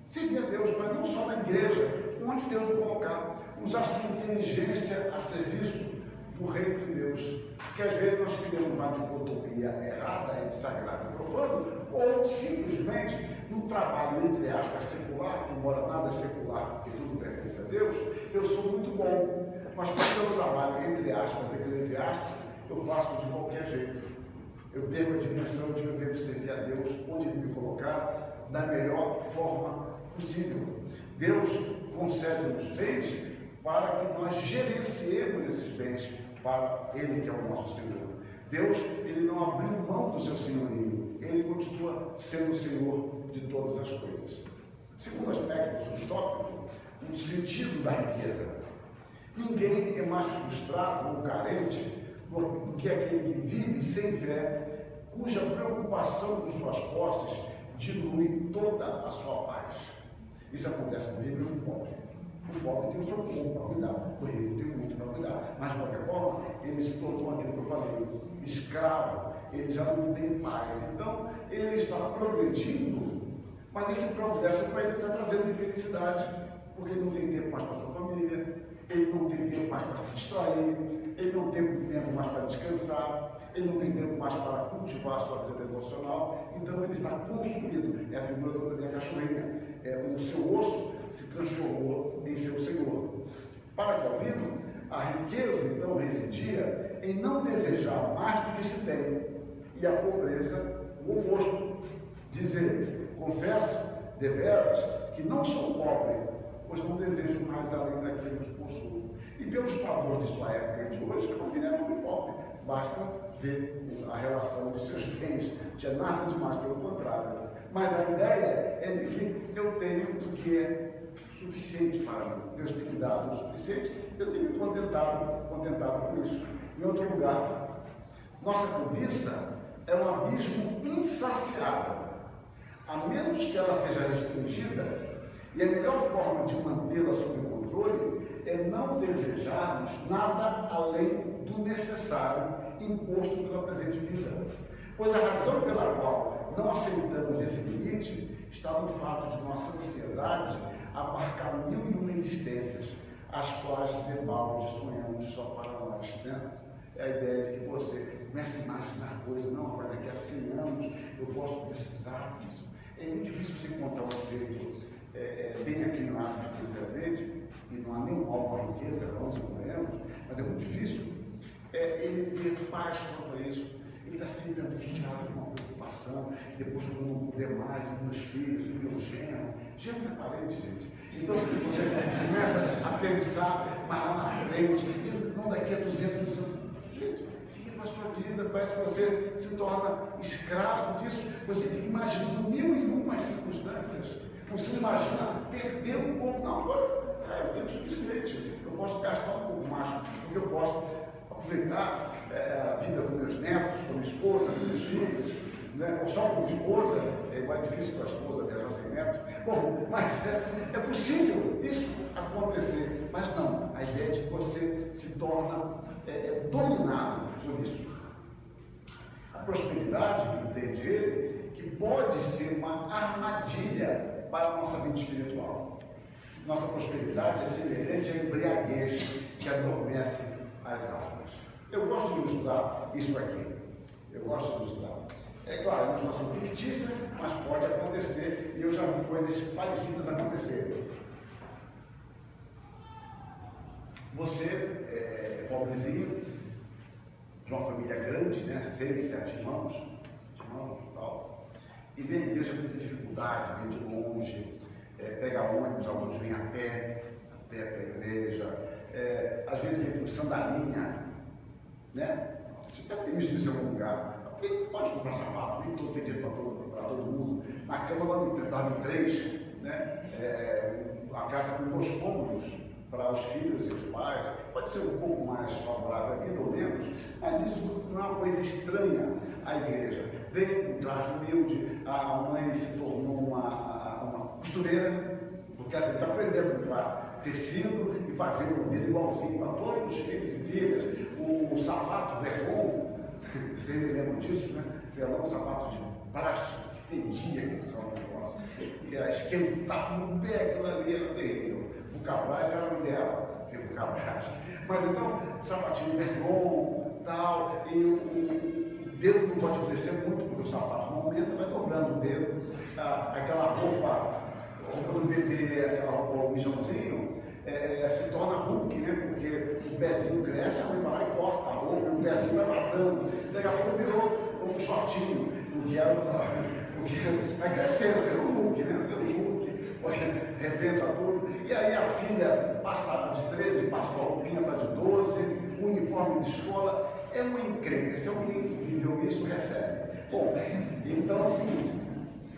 Servir a Deus, mas não só na igreja, onde Deus o colocar. Usar sua inteligência a serviço do reino de Deus. Porque às vezes nós criamos uma dicotomia errada entre sagrado e profano, ou simplesmente no trabalho, entre aspas, secular, embora nada é secular, porque tudo pertence a Deus, eu sou muito bom. Mas quando eu trabalho, entre aspas, eclesiástico, eu faço de qualquer jeito. Eu perco a dimensão de que eu devo servir a Deus onde Ele me colocar, da melhor forma possível. Deus concede-nos bens para que nós gerenciemos esses bens para Ele, que é o nosso Senhor. Deus, Ele não abriu mão do seu senhorio, Ele continua sendo o Senhor de todas as coisas. Segundo aspecto subtópico, o sentido da riqueza. Ninguém é mais frustrado ou carente do que aquele que vive sem fé, cuja preocupação com suas posses dilui toda a sua paz. Isso acontece no rico e no pobre. O pobre tem o seu pouco para cuidar, o rico tem muito para cuidar. Mas, de qualquer forma, ele se tornou aquilo que eu falei, escravo, ele já não tem paz. Então, ele está progredindo, mas esse progresso para ele está trazendo infelicidade, porque ele não tem tempo mais para sua família, ele não tem tempo mais para se distrair, ele não tem tempo mais para descansar, ele não tem tempo mais para cultivar a sua vida devocional, então ele está consumido. É a figura da minha cachorrinha. O seu osso se transformou em seu senhor. Para Calvino, a riqueza então residia em não desejar mais do que se tem, e a pobreza, o oposto. Dizer: confesso, deveras, que não sou pobre, pois não desejo mais além daquilo que possuo. E pelos padrões de sua época e de hoje, Calvino era um homem pobre. Basta ver a relação de seus bens. Não tinha nada demais, pelo contrário. Mas a ideia é de que eu tenho o que é suficiente para mim. Deus tem me dado o suficiente, eu tenho me contentado com isso. Em outro lugar, nossa cobiça é um abismo insaciável. A menos que ela seja restringida, e a melhor forma de mantê-la sob controle é não desejarmos nada além do necessário imposto pela presente vida. Pois a razão pela qual não aceitamos esse limite está no fato de nossa ansiedade abarcar 1001 existências, as quais debalde sonhamos só para nós, né? É a ideia de que você começa a imaginar coisas, não, mas daqui a 100 anos eu posso precisar disso. É muito difícil você encontrar um sujeito bem aquinhoado financeiramente, e não há nem mal com a riqueza, nós não ganhamos, mas é muito difícil ele ter paz quanto a isso. ele está sempre angustiado com uma preocupação, depois quando não puder mais, meus filhos, meu genro é parente, gente. Então você começa a pensar, mas lá na frente, não daqui a 200 anos, gente, viva a sua vida, parece que você se torna escravo disso, você fica imaginando 1001 circunstâncias. Você imagina perder um pouco, não, agora eu tenho o suficiente, eu posso gastar um pouco mais, porque eu posso aproveitar a vida com meus netos, com minha esposa, com meus filhos, né? Ou só com minha esposa, é igual difícil para a esposa viajar sem neto. Bom, mas é possível isso acontecer, mas não, a ideia de que você se torna dominado por isso. A prosperidade, entende ele, que pode ser uma armadilha para a nossa vida espiritual. Nossa prosperidade é semelhante à embriaguez que adormece as almas. Eu gosto de ilustrar isso aqui. Eu gosto de ilustrar. É claro, é uma ilustração fictícia, mas pode acontecer, e eu já vi coisas parecidas acontecerem. Você é pobrezinho, de uma família grande, né? 6, 7 irmãos e tal, e vem a igreja com muita dificuldade, vem de longe, pega ônibus, alguns vêm a pé para a igreja, às vezes vem com sandalinha, né? Você deve ter visto isso em algum lugar. Pode comprar sapato, nem todo tem dinheiro para todo mundo. Na cama dorme 3, né? A casa com 2 cômodos para os filhos e os pais. Pode ser um pouco mais favorável à vida ou menos, mas isso não é uma coisa estranha à igreja. Veio com traje humilde, a mãe se tornou uma costureira, porque ela tem que aprender a comprar tecido e fazer um modelo igualzinho para todos os filhos e filhas. O sapato Vergon, vocês me lembram disso, né? Vergon, sapato de plástico, que fedia aquele só negócio, que esquentava o pé, aquilo ali era terrível. O Cabrais era o ideal, o Cabrais. Mas então, o sapatinho Vergon, tal, e o dedo não pode crescer muito, porque o sapato não aumenta, vai dobrando o dedo. Aquela roupa do bebê, aquela roupa, o mijãozinho, se torna Hulk, né? Porque o pezinho cresce, a mãe vai lá e corta a roupa, o pezinho vai vazando. Daqui a pouco virou um shortinho, porque vai crescendo, virou um Hulk, né? Virou um Hulk, porque arrebenta tudo. E aí a filha passa de 13, passou a roupinha para de 12, o uniforme de escola. É uma encrenca. Se alguém viveu isso, recebe. Bom, então é o seguinte,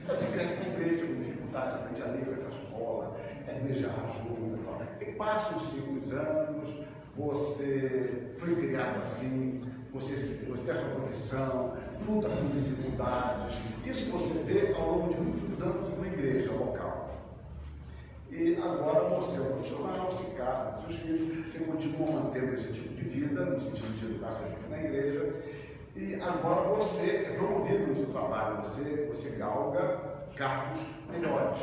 você cresce na igreja com dificuldades, aprende a ler, vai para a escola, a igreja ajuda, e passam os 5 anos, você foi criado assim, você tem a sua profissão, luta com dificuldades. Isso você vê ao longo de muitos anos numa igreja local. E agora você é um profissional, se casa, tem seus filhos, você continua mantendo esse tipo de vida, no sentido de educar seus filhos na igreja, e agora você é promovido no seu trabalho, você galga cargos melhores.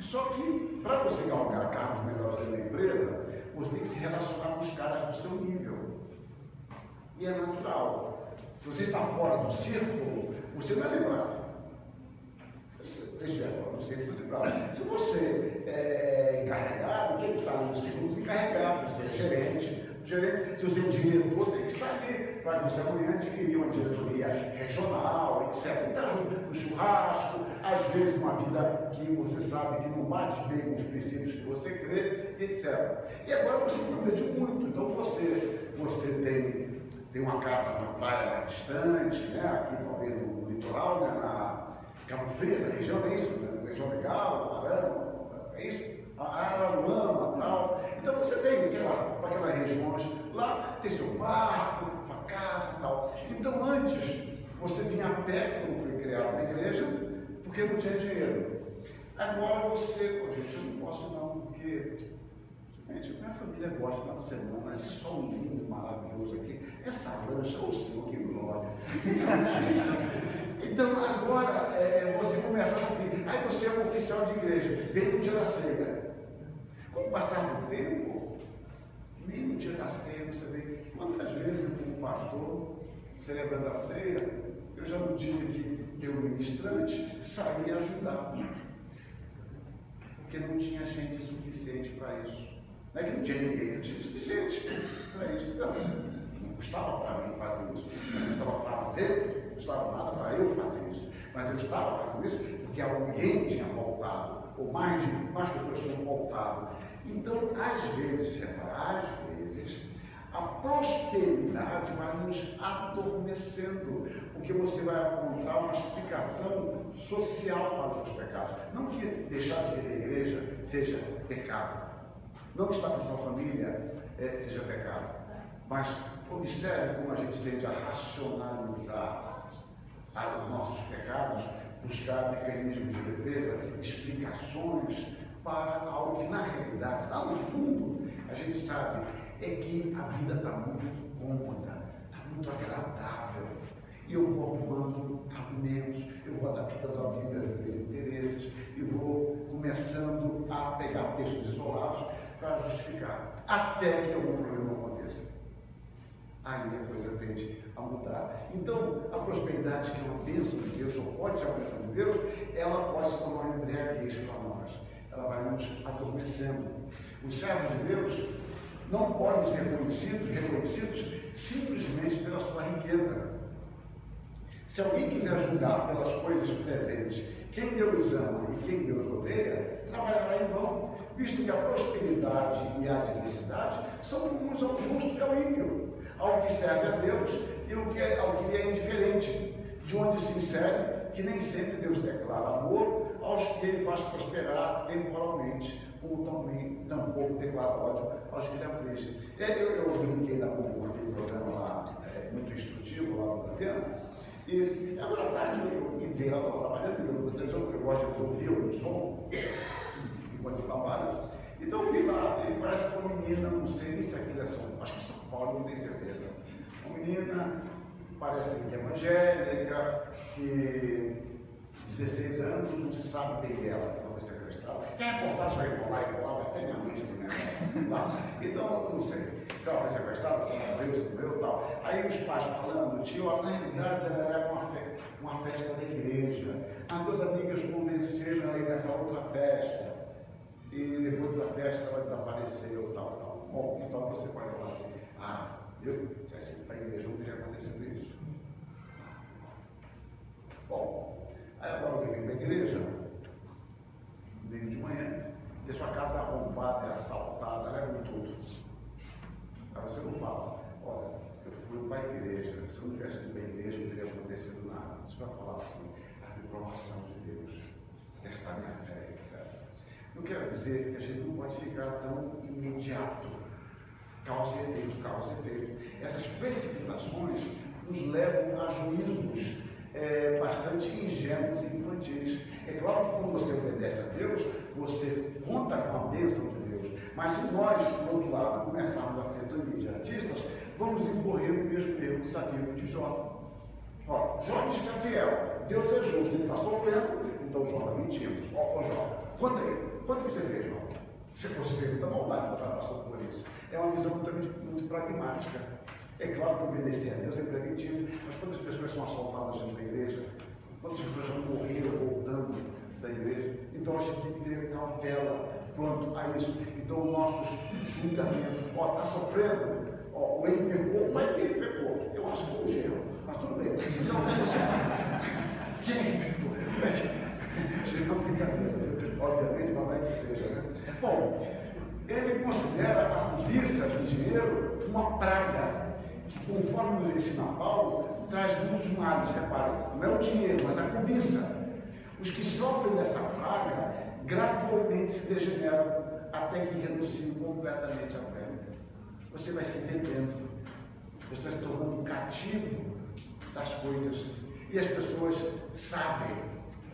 Só que, para você galgar cargos melhores dentro da empresa, você tem que se relacionar com os caras do seu nível. E é natural. Se você está fora do círculo, você não é lembrado. Se você estiver fora do círculo, não é lembrado. Se você é encarregado, quem está ali no círculo? Os encarregados. Você é gerente. Se você é um diretor, tem que estar ali para você amanhã adquirir uma diretoria regional, etc. Tem que estar junto no churrasco, às vezes uma vida que você sabe que não bate bem com os princípios que você crê, etc. E agora você progride muito. Então você tem uma casa na praia mais distante, né? Aqui talvez no litoral, né? Na Cabo Frio, essa região, é isso? Né? Região legal, Arama, é isso? Araruama e tal. Então você tem, sei lá, para aquelas regiões, lá tem seu barco, sua casa e tal. Então antes você vinha a pé, quando foi criado na igreja, porque não tinha dinheiro. Agora você, gente, eu não posso não, porque gente, minha família gosta de uma semana, esse sol lindo, maravilhoso aqui, essa lancha, ô Senhor, que glória. Então agora você começa a ouvir, aí você é um oficial de igreja, vem no dia da ceia. Com o passar do tempo, nem no dia da ceia você vê quantas vezes como pastor, celebrando a ceia, eu já não tive que eu, ministrante, sair ajudar, porque não tinha gente suficiente para isso. Não é que não tinha ninguém, não tinha suficiente para isso. Não custava para mim fazer isso, mas eu estava fazendo, não custava nada para eu fazer isso, mas eu estava fazendo isso porque alguém tinha faltado, ou mais pessoas tinham faltado. Então, às vezes, a prosperidade vai nos adormecendo, porque você vai encontrar uma explicação social para os seus pecados. Não que deixar de vir à igreja seja pecado, não que estar com a sua família seja pecado, mas observe como a gente tende a racionalizar os nossos pecados, buscar mecanismos de defesa, explicações para algo que, na realidade, lá no fundo, a gente sabe é que a vida está muito cômoda, está muito agradável, e eu vou arrumando argumentos, eu vou adaptando a Bíblia aos meus interesses, e vou começando a pegar textos isolados para justificar, até que algum problema aconteça. Aí a coisa tende a mudar. Então, a prosperidade, que é uma bênção de Deus, ou pode ser uma bênção de Deus, ela pode se tornar uma embriaguez para nós. Ela vai nos adormecendo. Os servos de Deus não podem ser reconhecidos simplesmente pela sua riqueza. Se alguém quiser julgar pelas coisas presentes quem Deus ama e quem Deus odeia, trabalhará em vão, visto que a prosperidade e a adversidade são comuns ao justo e ao ímpio, ao que serve a Deus e ao que lhe é indiferente, de onde se insere que nem sempre Deus declara amor aos que ele faz prosperar temporalmente, como também tampouco declara ódio aos que lhe afligem. Eu brinquei na com aquele programa lá, muito instrutivo, lá no Atena, e agora à tarde eu liguei lá, estava trabalhando, eu gosto de ouvir o som enquanto eu trabalho. Então eu vi lá, e parece que uma menina, não sei nem se aquilo é acho que é São Paulo, não tenho certeza. Uma menina, parece que é evangélica, que 16 anos, não se sabe bem dela, se ela foi sequestrada. A reportagem vai rolar, vai ter minha mente do negócio lá. Então, não sei se ela foi sequestrada, se ela morreu, se morreu e tal. Aí os pais falando, tio, na realidade ela era uma festa da igreja. As duas amigas convenceram ela a ir nessa outra festa. E depois dessa festa ela desapareceu, tal. Bom, então você pode falar assim, eu tivesse ido para a igreja, não teria acontecido isso. Bom, aí agora alguém vem para a igreja, domingo de manhã, e a sua casa é arrombada, é assaltada, leva tudo. Aí você não fala, olha, eu fui para a igreja, se eu não tivesse ido para a igreja não teria acontecido nada. Você vai falar assim, a reprovação de Deus, testar minha fé, etc. Eu quero dizer que a gente não pode ficar tão imediato, causa e efeito. Essas precipitações nos levam a juízos bastante ingênuos e infantis. É claro que quando você obedece a Deus, você conta com a bênção de Deus, mas se nós, do outro lado, começarmos a ser tão imediatistas, vamos incorrer no mesmo erro dos amigos de Jó. Ó, Jó diz que é fiel, Deus é justo, ele está sofrendo, então Jó está mentindo. Ó, Jó, conta aí, quanto que você fez, Jó? Se você fez muita maldade para estar passando por isso. É uma visão muito pragmática. É claro que obedecer a Deus é preventivo, mas quando as pessoas são assaltadas dentro da igreja, quando as pessoas já morreram voltando da igreja, então a gente tem que ter cautela quanto a isso. Então, nossos julgamentos, está sofrendo, ou ele pecou, mas ele pecou. Eu acho que foi o genro, mas tudo bem. Então, você... quem é que pecou? É uma brincadeira, obviamente, mas vai que seja, né? Bom, ele considera a cobiça de dinheiro uma praga, que, conforme nos ensina Paulo, traz muitos males. Reparem, não é o dinheiro, mas a cobiça. Os que sofrem dessa praga gradualmente se degeneram até que renunciem completamente à fé. Você vai se vendendo, você vai se tornando cativo das coisas, e as pessoas sabem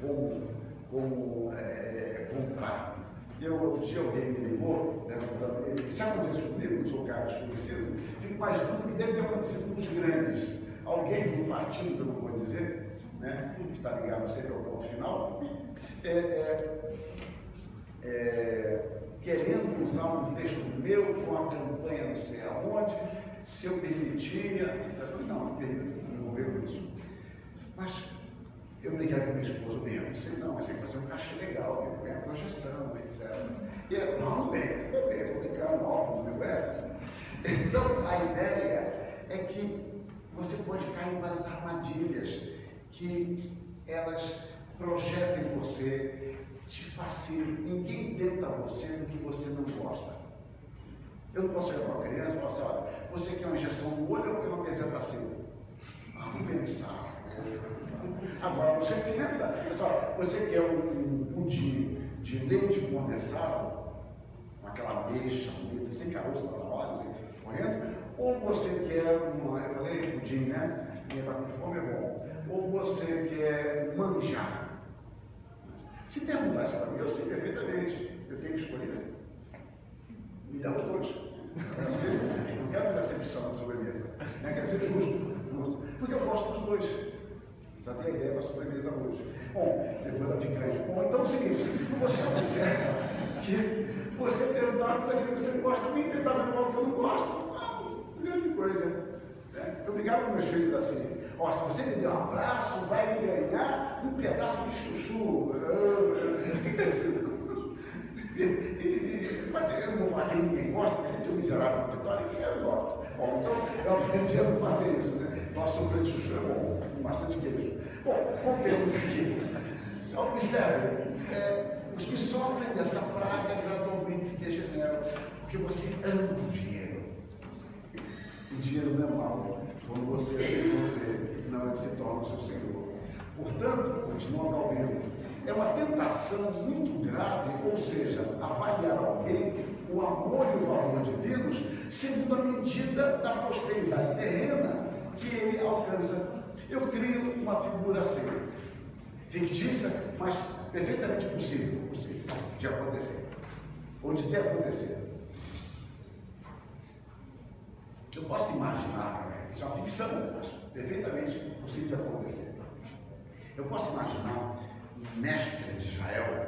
como comprar. Outro dia alguém me ligou, se acontecesse comigo, não sou cara desconhecido, fico imaginando o que deve ter acontecido com os grandes. Alguém de um partido, que eu não vou dizer, né, está ligado sempre ao ponto final, querendo usar um texto meu com a campanha não sei aonde, se eu permitia, etc. Eu falei, não permito, não envolver com isso. Mas eu briguei com minha esposa mesmo, disse, não, mas tem que fazer um cachê legal, ganhar projeção, etc. E ela, não, bem, eu estou brincando, óbvio, não me conhece. Então, a ideia é que você pode cair em várias armadilhas que elas projetam em você, te fascinam. Ninguém tenta você no que você não gosta. Eu não posso chegar para uma criança e falar assim, olha, você quer uma injeção no olho ou quer uma bezetacil? Vamos pensar. Agora, você tenta, pessoal, você quer um pudim de leite condensado, com aquela ameixa bonita, sem caroço para trabalho, né, escorrendo, ou você quer uma, eu falei pudim, né? Quem está com fome é bom. Ou você quer manjar. Se perguntar isso para mim, eu sei perfeitamente, eu tenho que escolher. Me dá os dois. Eu não quero fazer acepção de sobremesa, né? Quero ser justo, porque eu gosto dos dois. Já dei a ideia para a sobremesa hoje. Bom, depois da picanha. Bom, então é o seguinte, você observa que você tentar para aquilo que você gosta, nem tentar para o que eu não gosto, grande coisa. Né? Eu brincava com meus filhos assim, ó, se você me der um abraço, vai ganhar um pedaço de chuchu. Mas eu não vou falar que ninguém gosta, porque sempre o miserável na vitória, que eu gosto. Bom, então eu aprendi a não fazer isso, né? Nós sofremos de chuchu é bom, com bastante queijo. Bom, voltemos aqui. Observe, os que sofrem dessa praga gradualmente se degeneram, porque você ama o dinheiro. O dinheiro não é mau, quando você é senhor dele, não ele se torna o seu senhor. Portanto, continua Calvino, é uma tentação muito grave, ou seja, avaliar alguém, o amor e o valor divinos, segundo a medida da prosperidade terrena que ele alcança. Eu crio uma figura assim, fictícia, mas perfeitamente possível de acontecer, ou de ter acontecido. Eu posso imaginar, isso é uma ficção, mas perfeitamente possível de acontecer. Eu posso imaginar um mestre de Israel,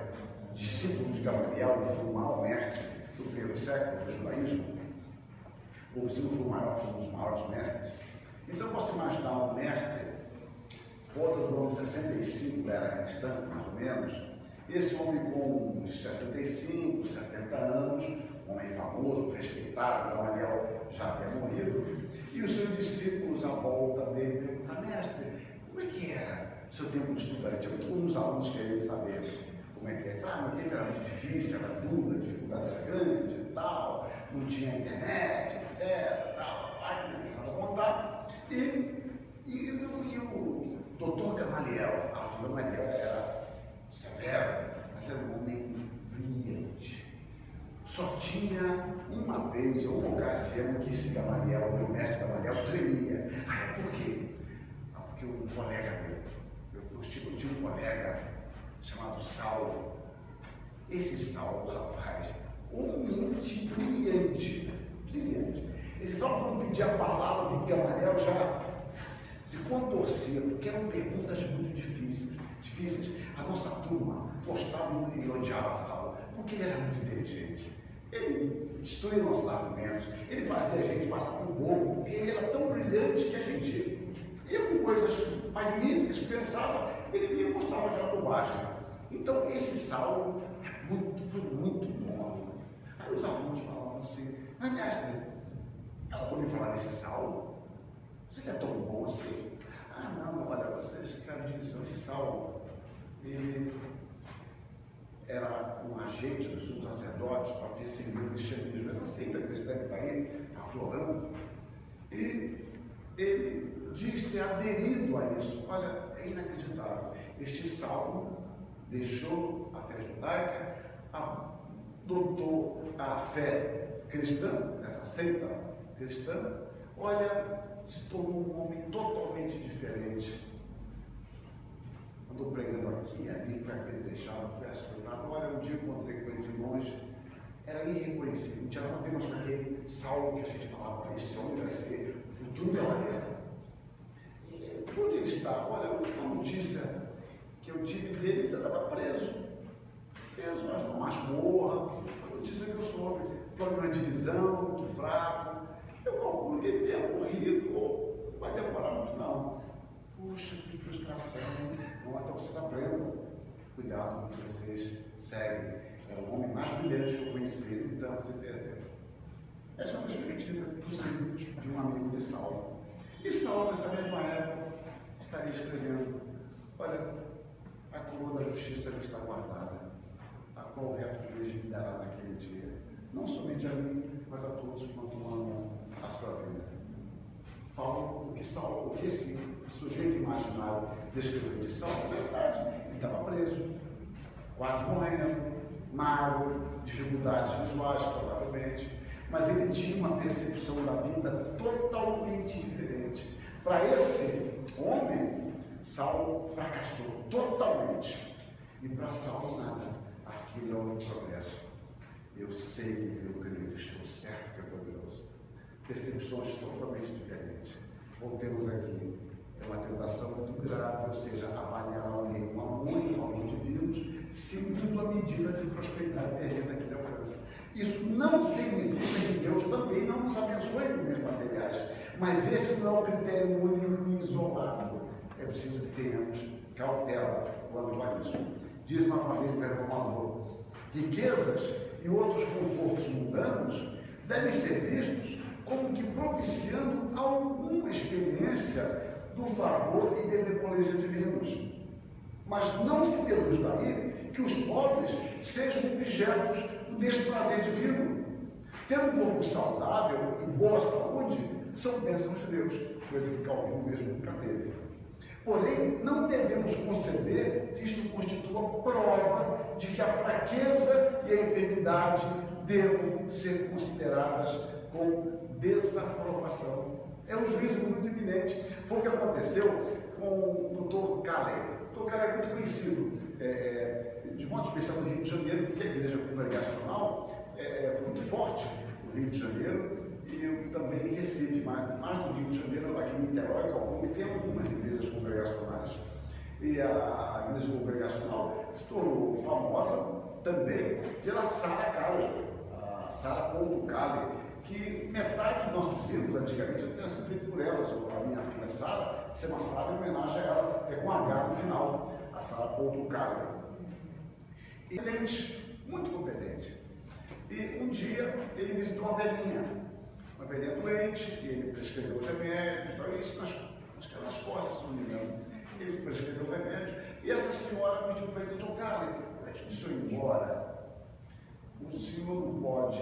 discípulo de Gamaliel, que foi o maior mestre do primeiro século do judaísmo, ou se não for o maior, foi um dos maiores mestres. Então eu posso imaginar um mestre, volta do ano 65, era cristão, mais ou menos, esse homem com uns 65, 70 anos, homem famoso, respeitado, Gamaliel já havia morrido, e os seus discípulos à volta dele perguntam, mestre, como é que era o seu tempo de estudante? É muito comum os alunos querem saber como é que é. Meu tempo era muito difícil, era duro, a dificuldade era grande e tal, não tinha internet, etc. Tal, começaram a contar. E o doutor Gamaliel, o doutor Gamaliel era severo, mas era um homem brilhante. Só tinha uma vez ou uma ocasião que esse Gamaliel, meu mestre Gamaliel, tremia. Por quê? Porque um colega meu, eu tinha um colega chamado Saulo. Esse Saulo, rapaz, humilde, brilhante. Esse Saulo, quando pedia a palavra, o Gamaliel já se contorcia, porque eram perguntas muito difíceis. A nossa turma gostava e odiava Saulo, porque ele era muito inteligente. Ele destruía nossos argumentos, ele fazia a gente passar por bobo, porque ele era tão brilhante que a gente ia com coisas magníficas que pensava, ele vinha e mostrava aquela bobagem. Então, esse Saulo foi muito bom. Aí os alunos falavam assim, mas mestre, ela ouviu falar desse Saulo? Ele é tão bom assim? Não, olha, vocês sabem de lição, esse Saulo, ele era um agente dos sumos sacerdotes para perseguir o cristianismo, essa seita cristã que está aí, aflorando, e ele diz ter aderido a isso. Olha, é inacreditável. Este Saulo deixou a fé judaica, adotou a fé cristã, essa seita cristã, olha, se tornou um homem totalmente diferente. Andou pregando aqui, ali, foi apedrejado, foi açoitado. Olha, um dia eu encontrei com ele de longe, era irreconhecível, não tinha nada a ver mais com aquele Saulo que a gente falava, esse homem vai ser o futuro da maneira. E onde ele está? Olha, a última notícia que eu tive dele, ele estava preso, mas não masmorra. A notícia que eu soube, problema de visão, muito fraco. Eu calculo que ele tenha morrido, ou não vai demorar muito não. Puxa, que frustração. Não, então vocês aprendam. Cuidado com o que vocês seguem. Era o homem mais brilhante que eu conheci, então se perdeu. Essa é uma perspectiva possível de um amigo de Saulo. E Saulo, nessa mesma época, estaria escrevendo: olha, a coroa da justiça me está guardada, a qual o reto juiz me dará naquele dia, não somente a mim, mas a todos quanto amam a sua vida. Paulo, o que esse sujeito imaginário descreveu de Saulo, na verdade, ele estava preso, quase morrendo, magro, dificuldades visuais, provavelmente, mas ele tinha uma percepção da vida totalmente diferente. Para esse homem, Saulo fracassou totalmente. E para Saulo, nada. Aquilo é um progresso. Eu sei que eu creio, estou certo que é poderoso. Percepções totalmente diferentes. Voltemos aqui. É uma tentação muito grave, ou seja, avaliar alguém com amor em favor de vivos, segundo a medida de prosperidade terrena que ele alcança. Isso não significa que Deus também não nos abençoe com bens materiais, mas esse não é o critério único e isolado. É preciso que tenhamos cautela quanto a isso. Diz mais uma vez o reformador: riquezas e outros confortos mundanos devem ser vistos como que propiciando alguma experiência do favor e benevolência divinos. Mas não se deduz daí que os pobres sejam objetos deste prazer divino. Ter um corpo saudável e boa saúde são bênçãos de Deus, coisa que Calvino mesmo nunca teve. Porém, não devemos conceber que isto constitua prova de que a fraqueza e a enfermidade devam ser consideradas com desaprovação. É um juízo muito iminente. Foi o que aconteceu com o Dr. Calley. O Dr. Calley é muito conhecido, de modo especial no Rio de Janeiro, porque a igreja congregacional foi muito forte no Rio de Janeiro e também em Recife, mas mais no Rio de Janeiro, aqui em Niterói, que tem algumas igrejas congregacionais. E a igreja congregacional se tornou famosa também pela Sarah Calley, a Sarah Calley, que metade dos nossos hinos, antigamente, tinha sido feito por elas. A minha filha Sara, se chama Sara em homenagem a ela, é com H no final, a Sarah Calley. E muito competente. E um dia ele visitou uma velhinha doente, e ele prescreveu os remédios, isso nas costas, se não me engano. Ele prescreveu o remédio, e essa senhora pediu para ele: Dr. Calley, antes do senhor ir embora, o senhor não pode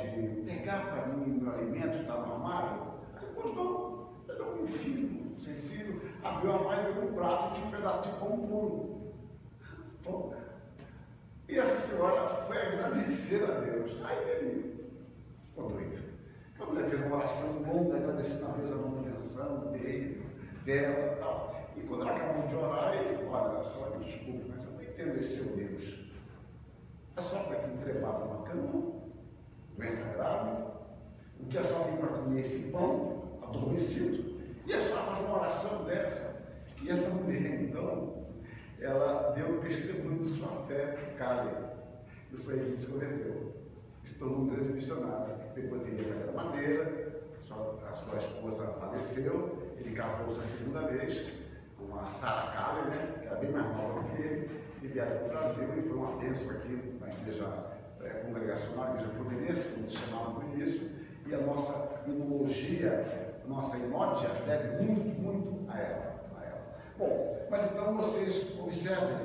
pegar para mim o meu alimento que está no armário? Aí, pois não. Ele é um filho sensível, abriu o armário, pegou um prato e tinha um pedaço de pão puro. Bom, e essa senhora foi agradecer a Deus. Aí ele ficou doido. A mulher fez uma oração longa, agradecendo a Deus a manutenção dele, dela e tal. E quando ela acabou de orar, ele falou: olha, senhora, me desculpe, mas eu não entendo esse seu Deus. A senhora está aqui entrevada numa cama, doença grave, o que a senhora tem para comer esse pão, adormecido, e a senhora faz uma oração dessa. E essa mulher, então, ela deu testemunho de sua fé para o Calley, e foi aí que ele se converteu. Se tornou um grande missionário. Depois ele ia para a Madeira, a sua esposa faleceu, ele casou-se a segunda vez com a Sarah Calley, que era bem mais nova do que ele, e vieram para o Brasil, e foi uma bênção aqui na igreja congregacional, a igreja fluminense, como se chamava no início, e a nossa inologia, nossa inódia, deve muito a ela. Bom, mas então vocês observem,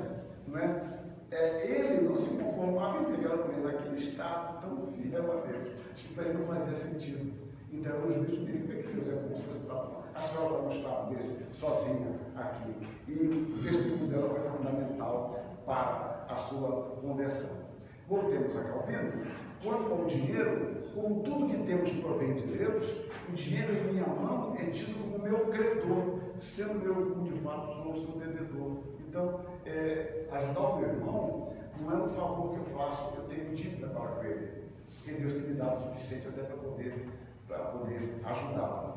não é? Ele não se conformava em ver aquela mulher naquele estado tão fiel a Deus, que para ele não fazia sentido. Então era o juízo dele: como é que Deus é como se fosse a senhora está num estado desse, sozinha aqui. E o testemunho dela foi fundamental para a sua conversão. Voltemos a Calvino. Quanto ao dinheiro, como tudo que temos provém de Deus, o dinheiro em minha mão é tido como meu credor, sendo eu, como de fato, sou o seu devedor. Então, ajudar o meu irmão não é um favor que eu faço, eu tenho dívida para com ele, porque Deus tem me dado o suficiente até para poder ajudá-lo.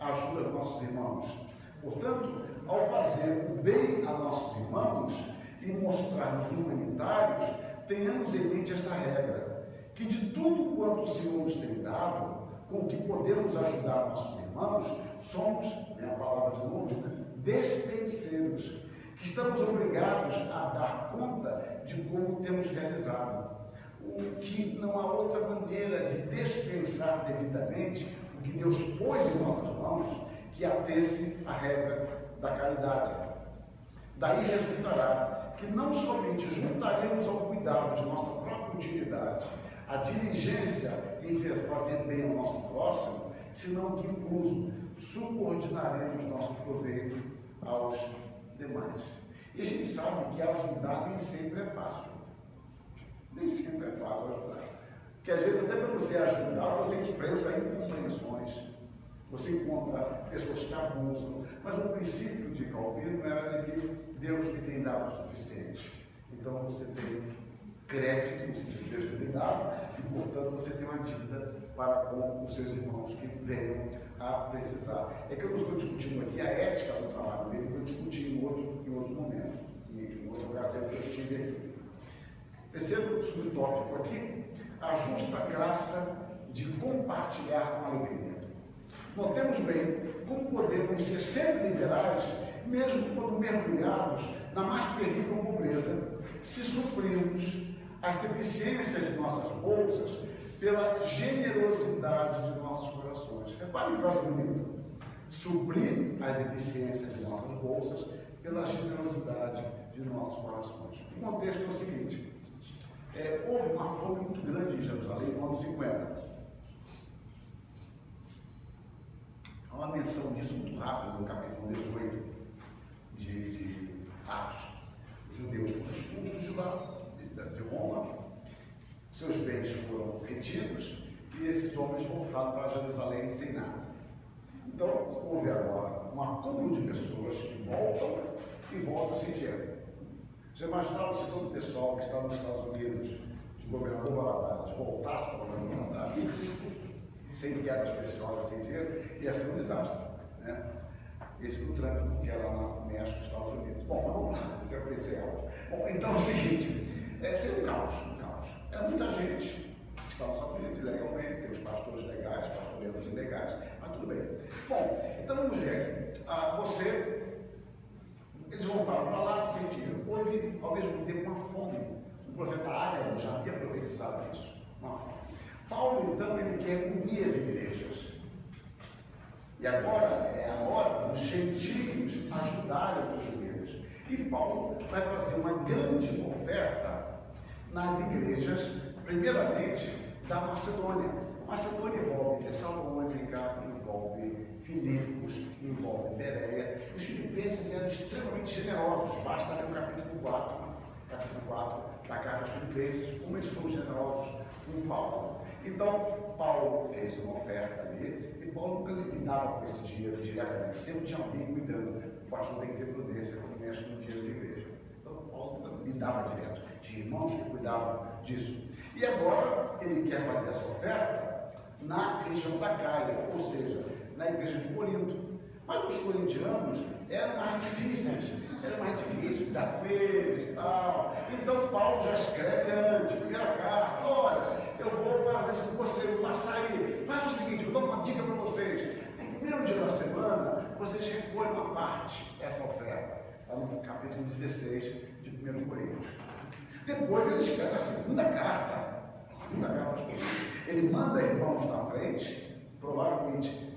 Ajuda os nossos irmãos. Portanto, ao fazer o bem a nossos irmãos e mostrar-nos humanitários, tenhamos em mente esta regra: que de tudo quanto o Senhor nos tem dado, com que podemos ajudar nossos irmãos, somos, é a palavra de novo, despenseiros, que estamos obrigados a dar conta de como temos realizado. O que não há outra maneira de dispensar devidamente o que Deus pôs em nossas mãos, que atesse a regra da caridade. Daí resultará que não somente juntaremos ao cuidado de nossa própria utilidade a diligência em fazer bem ao nosso próximo, senão que incluso subordinaremos nosso proveito aos demais. E a gente sabe que ajudar nem sempre é fácil. Nem sempre é fácil ajudar. Porque às vezes até para você ajudar, você enfrenta incompreensões. Você encontra pessoas que abusam. Mas o princípio de Calvino era de que Deus lhe tem dado o suficiente. Então você tem crédito, no sentido de Deus lhe tem dado, e portanto você tem uma dívida para com os seus irmãos que venham a precisar. É que eu não estou discutindo aqui a ética do trabalho dele, que eu discuti em outro momento, em outra ocasião que eu estive aqui. Terceiro subtópico aqui, a justa graça de compartilhar com alegria. Notemos bem como podemos ser sempre liberais, mesmo quando mergulhados na mais terrível pobreza, se suprimos as deficiências de nossas bolsas pela generosidade de nossos corações. Repare que frase bonita. Suprir as deficiências de nossas bolsas pela generosidade de nossos corações. O contexto é o seguinte. Houve uma fome muito grande em Jerusalém no ano 50. Há uma menção disso muito rápida no capítulo 18 de Atos. Os judeus foram expulsos de lá, de Roma, seus bens foram retidos e esses homens voltaram para Jerusalém sem nada. Então, houve agora um acúmulo de pessoas que voltam sem dinheiro. Já imaginaram se todo o pessoal que está nos Estados Unidos, de governador Valadares, voltasse para o governador Valadares, sem guerras pessoais, sem dinheiro, ia ser um desastre, né? Esse que o Trump não quer lá no México, nos Estados Unidos. Bom, mas vamos lá, esse é o PCL. Bom, então é o seguinte, seria um caos. É muita gente que está nos Estados Unidos ilegalmente, tem os pastores legais, pastoreiros ilegais, mas tudo bem. Bom, então vamos ver aqui. Eles voltaram para lá sem dinheiro. Houve, ao mesmo tempo, uma fome. O profeta Ágabo já havia profetizado isso, uma fome. Paulo, então, ele quer unir as igrejas. E agora é a hora dos gentios ajudarem os judeus. E Paulo vai fazer uma grande oferta nas igrejas, primeiramente da Macedônia. Macedônia envolve Tessalônica, envolve Filipos, envolve Bereia. Os filipenses eram extremamente generosos, basta ler o capítulo 4 da carta aos Filipenses, como eles foram generosos com Paulo. Então, Paulo fez uma oferta ali, e Paulo nunca lidava com esse dinheiro diretamente, sempre tinha alguém cuidando. O pastor tem que ter prudência quando mexe com o dinheiro da igreja. Então, Paulo nunca lidava direto, tinha irmãos que cuidavam disso. E agora, ele quer fazer essa oferta na região da Caia, ou seja, na igreja de Corinto. Mas os corintianos eram mais difíceis, dar com eles e tal. Então Paulo já escreve antes, primeira carta, olha, eu vou fazer isso com você, eu vou passar aí. Faz o seguinte, eu dou uma dica para vocês. No primeiro dia da semana, vocês recolhem uma parte, essa oferta. Está no capítulo 16 de 1 Coríntios. Depois ele escreve a segunda carta aos Coríntios. Ele manda irmãos na frente, provavelmente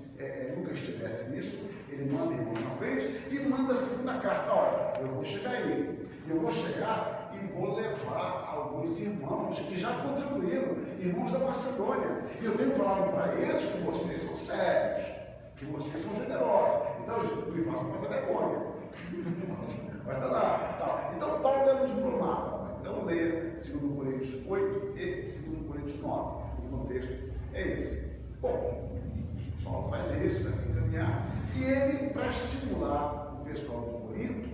nunca estivesse nisso, ele manda irmãos na frente e manda a segunda carta. Olha, eu vou chegar aí, e vou levar alguns irmãos que já contribuíram, irmãos da Macedônia. E eu tenho falado para eles que vocês são sérios, que vocês são generosos. Então, me façam mais a vergonha. Vai lá, tá. Então, Paulo era um diplomata. Então, leia 2 Coríntios 8 e 2 Coríntios 9. O contexto é esse. Bom, Paulo faz isso, vai se encaminhar, e ele, para estimular o pessoal de Corinto,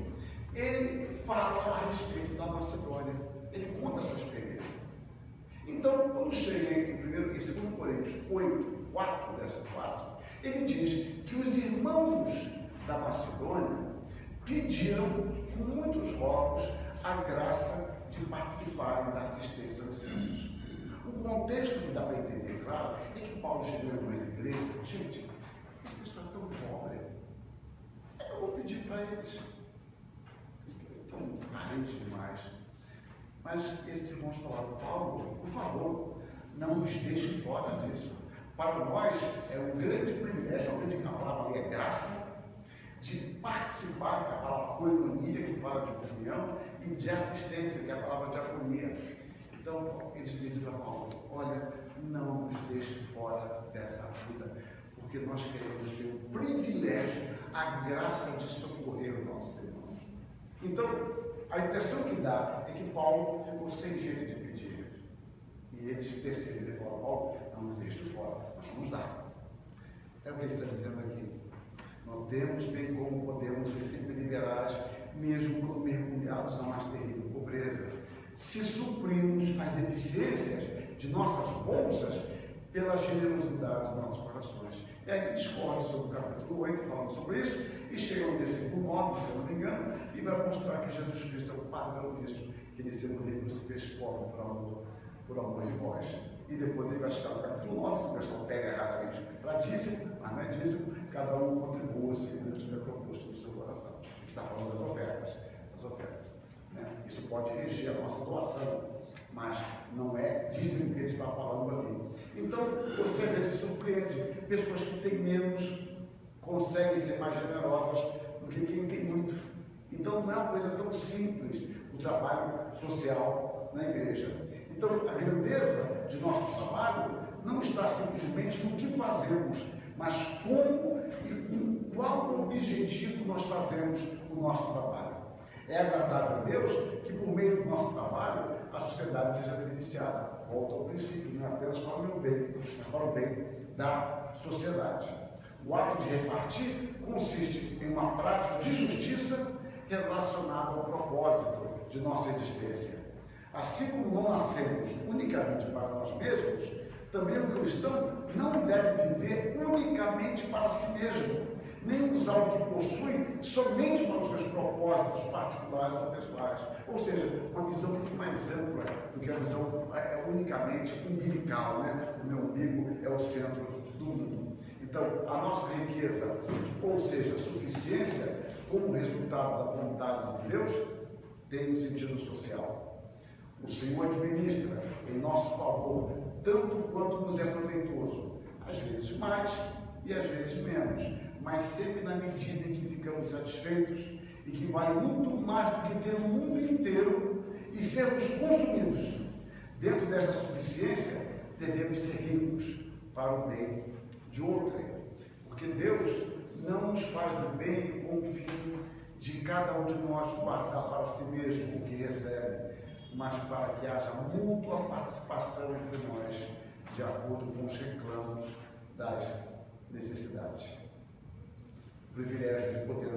ele fala a respeito da Macedônia, ele conta a sua experiência. Então, quando chega em 2 Coríntios 8, 4, verso 4, ele diz que os irmãos da Macedônia pediram, com muitos rogos, a graça de participarem da assistência aos santos. O contexto que dá para entender, claro, é que Paulo chegou em algumas igrejas e falou, gente, esse pessoal é tão pobre, eu vou pedir para eles. Eles estão carentes demais. Mas esses irmãos falaram, Paulo, por favor, não nos deixe fora disso. Para nós é um grande privilégio, a palavra ali é graça, de participar, que é a palavra koinonia, que fala de comunhão, e de assistência, que é a palavra diaconia. Então, eles dizem para Paulo, olha, não nos deixe fora dessa ajuda, porque nós queremos ter o privilégio, a graça de socorrer os nossos irmãos. Então, a impressão que dá é que Paulo ficou sem jeito de pedir. E eles perceberam, ele falou, Paulo, não nos deixe fora, nós vamos dar. É o que ele está dizendo aqui. Notemos bem como podemos ser sempre liberais, mesmo quando mergulhados na mais terrível pobreza, se suprimos as deficiências de nossas bolsas pela generosidade dos nossos corações. E aí ele discorre sobre o capítulo 8, falando sobre isso, e chega no versículo 9, se eu não me engano, e vai mostrar que Jesus Cristo é o padrão disso, que ele sendo rico se fez pobre por amor de vós. E depois ele vai chegar no capítulo 9, que o pessoal pega erradamente para dízimo, mas não é dízimo, cada um contribua segundo o que é proposto no seu coração. Ele está falando das ofertas. Né? Isso pode reger a nossa doação, mas não é dízimo que ele está falando ali. Então, você às vezes se surpreende, pessoas que têm menos conseguem ser mais generosas do que quem tem muito. Então, não é uma coisa tão simples o trabalho social na igreja. Então, a grandeza de nosso trabalho não está simplesmente no que fazemos, mas como e com qual objetivo nós fazemos o nosso trabalho. É agradável a Deus que, por meio do nosso trabalho, a sociedade seja beneficiada. Volto ao princípio, não é apenas para o meu bem, mas para o bem da sociedade. O ato de repartir consiste em uma prática de justiça relacionada ao propósito de nossa existência. Assim como não nascemos unicamente para nós mesmos, também o cristão não deve viver unicamente para si mesmo, nem usar o que possui somente para os seus propósitos particulares ou pessoais. Ou seja, uma visão muito mais ampla do que a visão unicamente umbilical, né? O meu umbigo é o centro do mundo. Então, a nossa riqueza, ou seja, suficiência, como resultado da vontade de Deus, tem um sentido social. O Senhor administra em nosso favor tanto quanto nos é proveitoso, às vezes mais e às vezes menos, mas sempre na medida em que ficamos satisfeitos e que vale muito mais do que ter o mundo inteiro e sermos consumidos. Dentro dessa suficiência, devemos ser ricos para o bem de outrem, porque Deus não nos faz o bem com o fim de cada um de nós guardar para si mesmo o que recebe, mas para que haja mútua participação entre nós, de acordo com os reclamos das necessidades. O privilégio de poder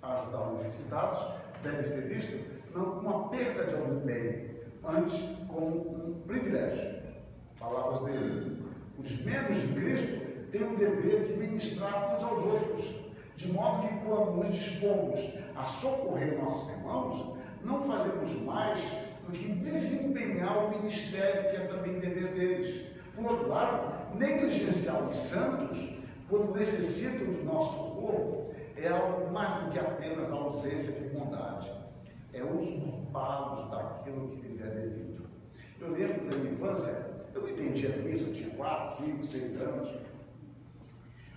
ajudar os necessitados deve ser visto não como uma perda de algum bem, antes como um privilégio. Palavras dele. Os membros de Cristo têm o dever de ministrar uns aos outros, de modo que quando nos dispomos a socorrer nossos irmãos, não fazemos mais do que desempenhar o ministério que é também dever deles. Por outro lado, negligenciar os santos, quando necessitam do nosso socorro, é algo mais do que apenas a ausência de bondade. É usurpá-los daquilo que lhes é devido. Eu lembro da minha infância, eu não entendia isso, eu tinha 4, 5, 6 anos.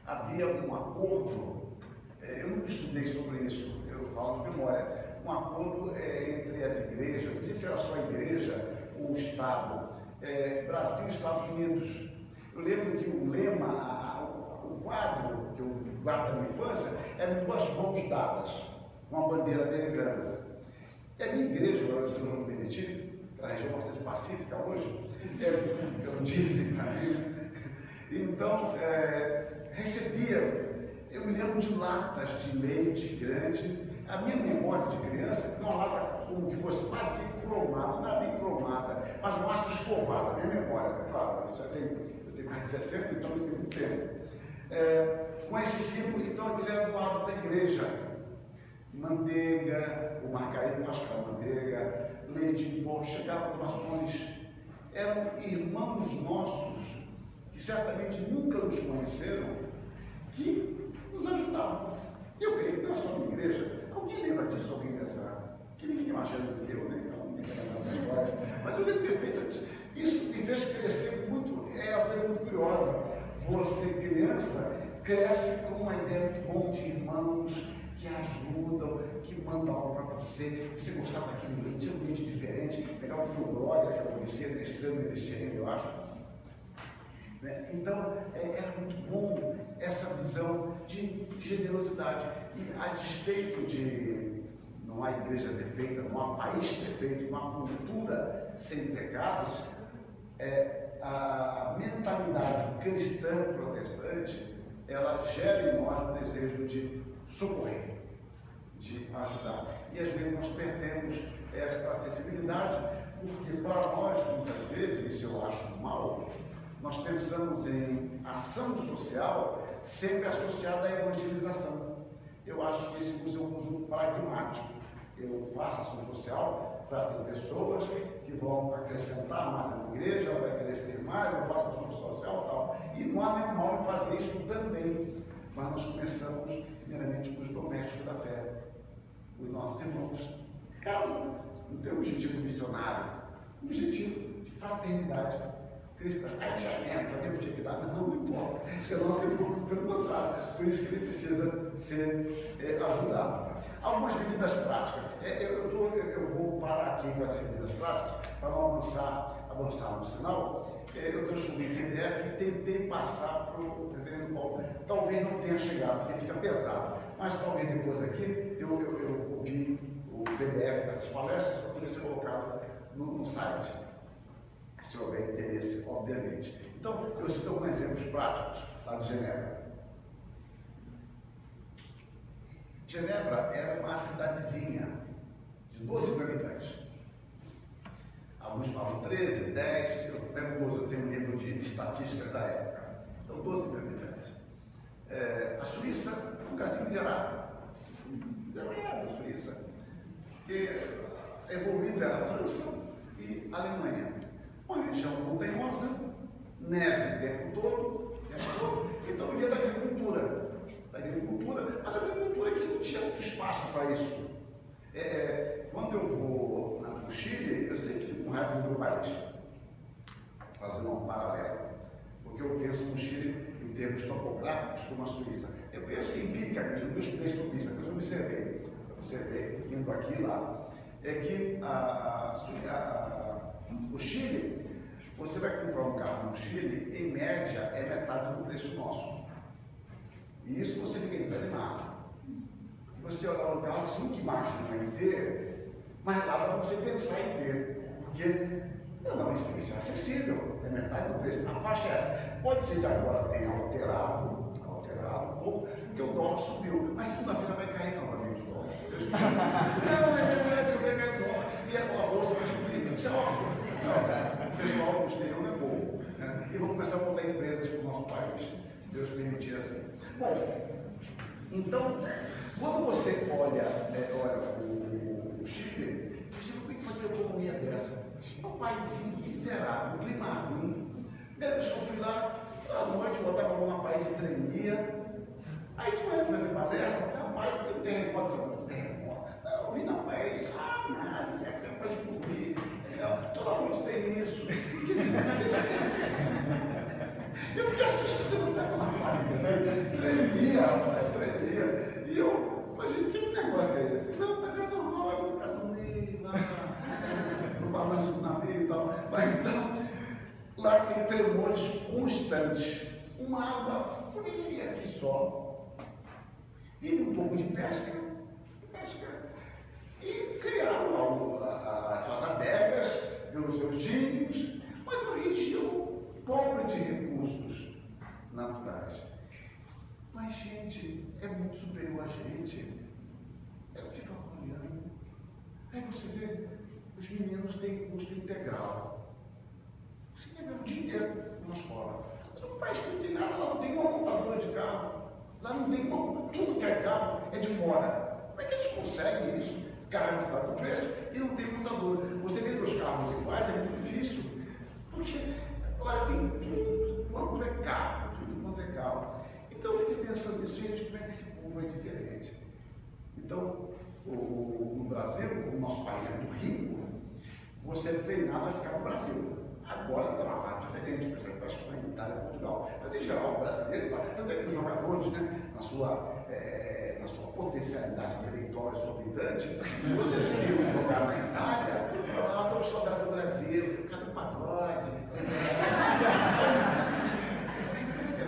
Havia um acordo, eu nunca estudei sobre isso, eu falo de memória, um acordo entre as igrejas, não sei se era só a igreja ou o Estado, Brasil e Estados Unidos. Eu lembro que o lema, o quadro que eu guardo da minha infância, eram 2 mãos dadas, uma bandeira americana. E a minha igreja, agora São João Benedito, que é uma região bastante pacífica hoje, eu disse para mim, então recebia, eu me lembro de latas de leite grande. A minha memória de criança, uma lata como que fosse quase que cromada, não era bem cromada, mas um aço escovado, a minha memória, claro, eu tenho mais de 60, então isso tem muito tempo. Com esse símbolo, então aquele era doado para a igreja. Manteiga, o margarina, acho que era manteiga, leite em pó, chegavam doações. Eram irmãos nossos, que certamente nunca nos conheceram, que nos ajudavam. Eu creio que não é só na igreja. Alguém lembra disso, alguém dessa? Que ninguém é mais velho do que eu, né? Então ninguém vai lembrar dessa história. Mas eu lembro de ter feito isso. Isso me fez crescer muito é uma coisa muito curiosa. Você, criança, cresce com uma ideia muito bom de irmãos que ajudam, que mandam algo para você. Você gostava daquele ambiente, um ambiente diferente, melhor do que o Glória, que eu conhecia, da Estrela, não existia ainda, eu acho. Então, era muito bom essa visão de generosidade. E a despeito de não há igreja perfeita, não há país perfeito, não há cultura sem pecado, a mentalidade cristã protestante, ela gera em nós um desejo de socorrer, de ajudar. E às vezes nós perdemos esta acessibilidade, porque para nós, muitas vezes, isso eu acho mal, nós pensamos em ação social sempre associada à evangelização. Eu acho que esse uso é um uso pragmático. Eu faço ação social para ter pessoas que vão acrescentar mais na igreja, ela vai crescer mais, eu faço ação social e tal. E não há nenhum mal em fazer isso também. Mas nós começamos, primeiramente, com os domésticos da fé, os nossos irmãos. Casa não tem um objetivo missionário, um objetivo de fraternidade cristã. Alguém tinha que dar, não importa. Senão você for pelo contrário. Por isso que ele precisa ser ajudado. Algumas medidas práticas. Eu vou parar aqui com essas medidas práticas para não avançar no sinal. Eu transformei em PDF e tentei passar para o reverendo Paulo. Talvez não tenha chegado, porque fica pesado. Mas talvez depois aqui eu copie o PDF dessas palestras para poder ser colocado no site, se houver interesse, obviamente. Então, eu cito alguns exemplos práticos lá de Genebra. Genebra era uma cidadezinha de 12 mil habitantes. Alguns falam 13, 10, eu tenho um livro de estatísticas da época. Então, 12 mil habitantes. A Suíça, um casinho miserável. Miserável, a Suíça. Porque evoluído era a França e a Alemanha. Uma região montanhosa, neve o tempo todo, então vivia da agricultura, mas a agricultura aqui não tinha muito espaço para isso. Quando eu vou no Chile, eu sempre fico com raiva do meu país, fazendo um paralelo, porque eu penso no Chile em termos topográficos como a Suíça. Eu penso empiricamente, nos meus preços suíços, mas eu observei, indo aqui e lá, é que o Chile, você vai comprar um carro no Chile, em média, é metade do preço nosso. E isso você fica desanimado. Porque você olhar um carro que você nunca imagina em ter, mas lá dá para você pensar em ter. Porque, não, isso é acessível, é metade do preço. A faixa é essa. Pode ser que agora tenha alterado um pouco, porque o dólar subiu. Mas segunda-feira vai cair novamente o dólar. Não, é verdade, você vai cair o dólar. E a bolsa vai subir. Isso é óbvio. Não, o pessoal do exterior é povo, né? E vão começar a botar empresas para o nosso país, se Deus permitir assim. Bom, então, quando você olha o Chile, você como é que pode ter uma economia dessa? É um paísinho miserável, um clima ruim. Primeira vez que eu fui lá, à noite, eu botava a mão na parede e tremia. Aí de manhã fazer palestra, rapaz, tem um terremoto, sabe um terremoto? Não, eu vi na parede, nada, isso é capaz de comer. Toda noite tem isso. Eu fiquei assustado, eu estava na parede assim, tremia, rapaz, tremia. E eu falei, gente, que negócio é esse? Não, mas é normal, é para dormir lá no balanço do navio e tal. Mas então, lá tem tremores constantes, uma água fria aqui só. Vive um pouco de pesca. E criaram lá as suas adegas, pelos seus gênios, mas uma região pobre de recursos naturais. Mas, gente, é muito superior a gente. Eu fico olhando. Aí você vê, os meninos têm curso integral. Você tem o dia inteiro na escola. Mas um país que não tem nada, lá não tem uma montadora de carro. Lá não tem uma. Tudo que é carro é de fora. Como é que eles conseguem isso? Carro metade do preço e não tem montador. Você vê dois carros iguais, é muito difícil. Porque, olha, tem tudo quanto é carro, tudo quanto é carro. Então eu fiquei pensando nisso, gente, como é que esse povo é diferente? Então, no Brasil, como o nosso país é muito rico, você é treinado a ficar no Brasil. Agora está na fase de diferente, por exemplo, para a Espanha, Itália, Portugal. Mas, em geral, o brasileiro, tá, tanto é que os jogadores, né, na sua potencialidade intelectual exorbitante, quando eles iam jogar na Itália, falavam, estou saudade do Brasil, cadê o pagode?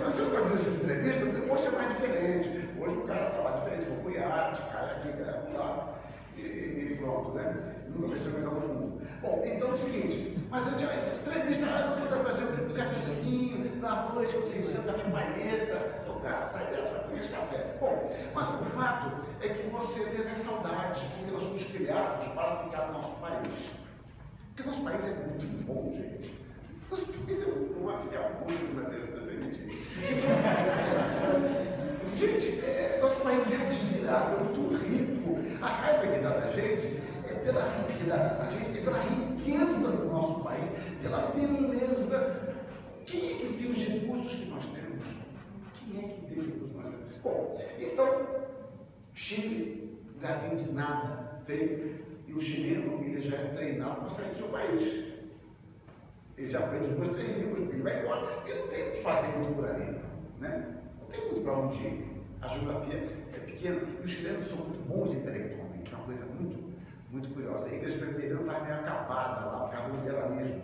Você nunca viu essa entrevista? Hoje é mais diferente. Hoje o cara está lá diferente, com o iate, cai aqui, cai lá, e pronto, né? Nunca vai ser o melhor do mundo. Bom, então é o seguinte, mas eu tinha essa entrevista lá no Brasil, no cafezinho, no arroz, com feijão, café palheta, o cara sai dela e fala, esse café. Bom, mas o fato é que você tem essa saudade, porque nós fomos criados para ficar no nosso país. Porque o nosso país é muito bom, gente. Nosso país é muito bom, vai ficar bom se não vai ter essa permitir. Gente, nosso país é admirável, muito rico. A raiva que dá da gente é pela riqueza do nosso país, pela beleza. Quem é que tem os recursos que nós temos? Quem é que tem os recursos que nós temos? Bom, então, Chile, lugarzinho de nada, feio, e o chileno ele já é treinado para sair do seu país. Ele já aprende 2, 3 línguas, porque ele vai embora, porque não tem o que fazer muito por ali, né? Não tem muito para onde ir. A geografia é pequena e os chilenos são muito bons intelectualmente, é uma coisa muito curiosa. A igreja presbiteriana está meio acabada lá por causa do liberalismo.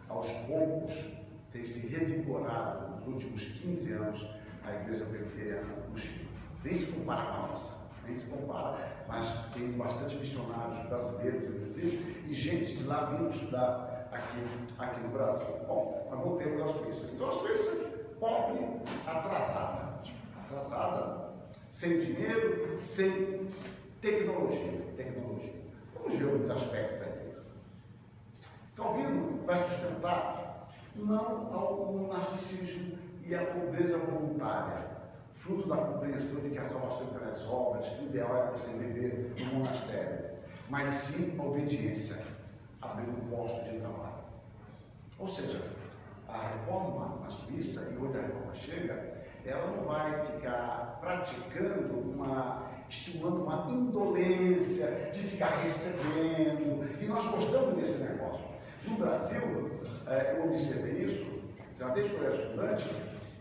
Aos poucos tem se revigorado nos últimos 15 anos a igreja presbiteriana no Chile. Nem se compara com a nossa, nem se compara, mas tem bastante missionários brasileiros, inclusive, e gente de lá vindo estudar aqui no Brasil. Bom, mas voltemos à Suíça. Então a Suíça, pobre, atrasada, sem dinheiro, sem tecnologia. Vamos ver alguns aspectos aqui. Calvino vai sustentar não ao monasticismo e à pobreza voluntária, fruto da compreensão de que a salvação é pelas obras, que o ideal é você viver no monastério, mas sim a obediência, abrindo postos de trabalho. Ou seja, a reforma na Suíça, e hoje a reforma chega, ela não vai ficar estimulando uma indolência de ficar recebendo, e nós gostamos desse negócio. No Brasil, eu observei isso, já desde quando eu era estudante,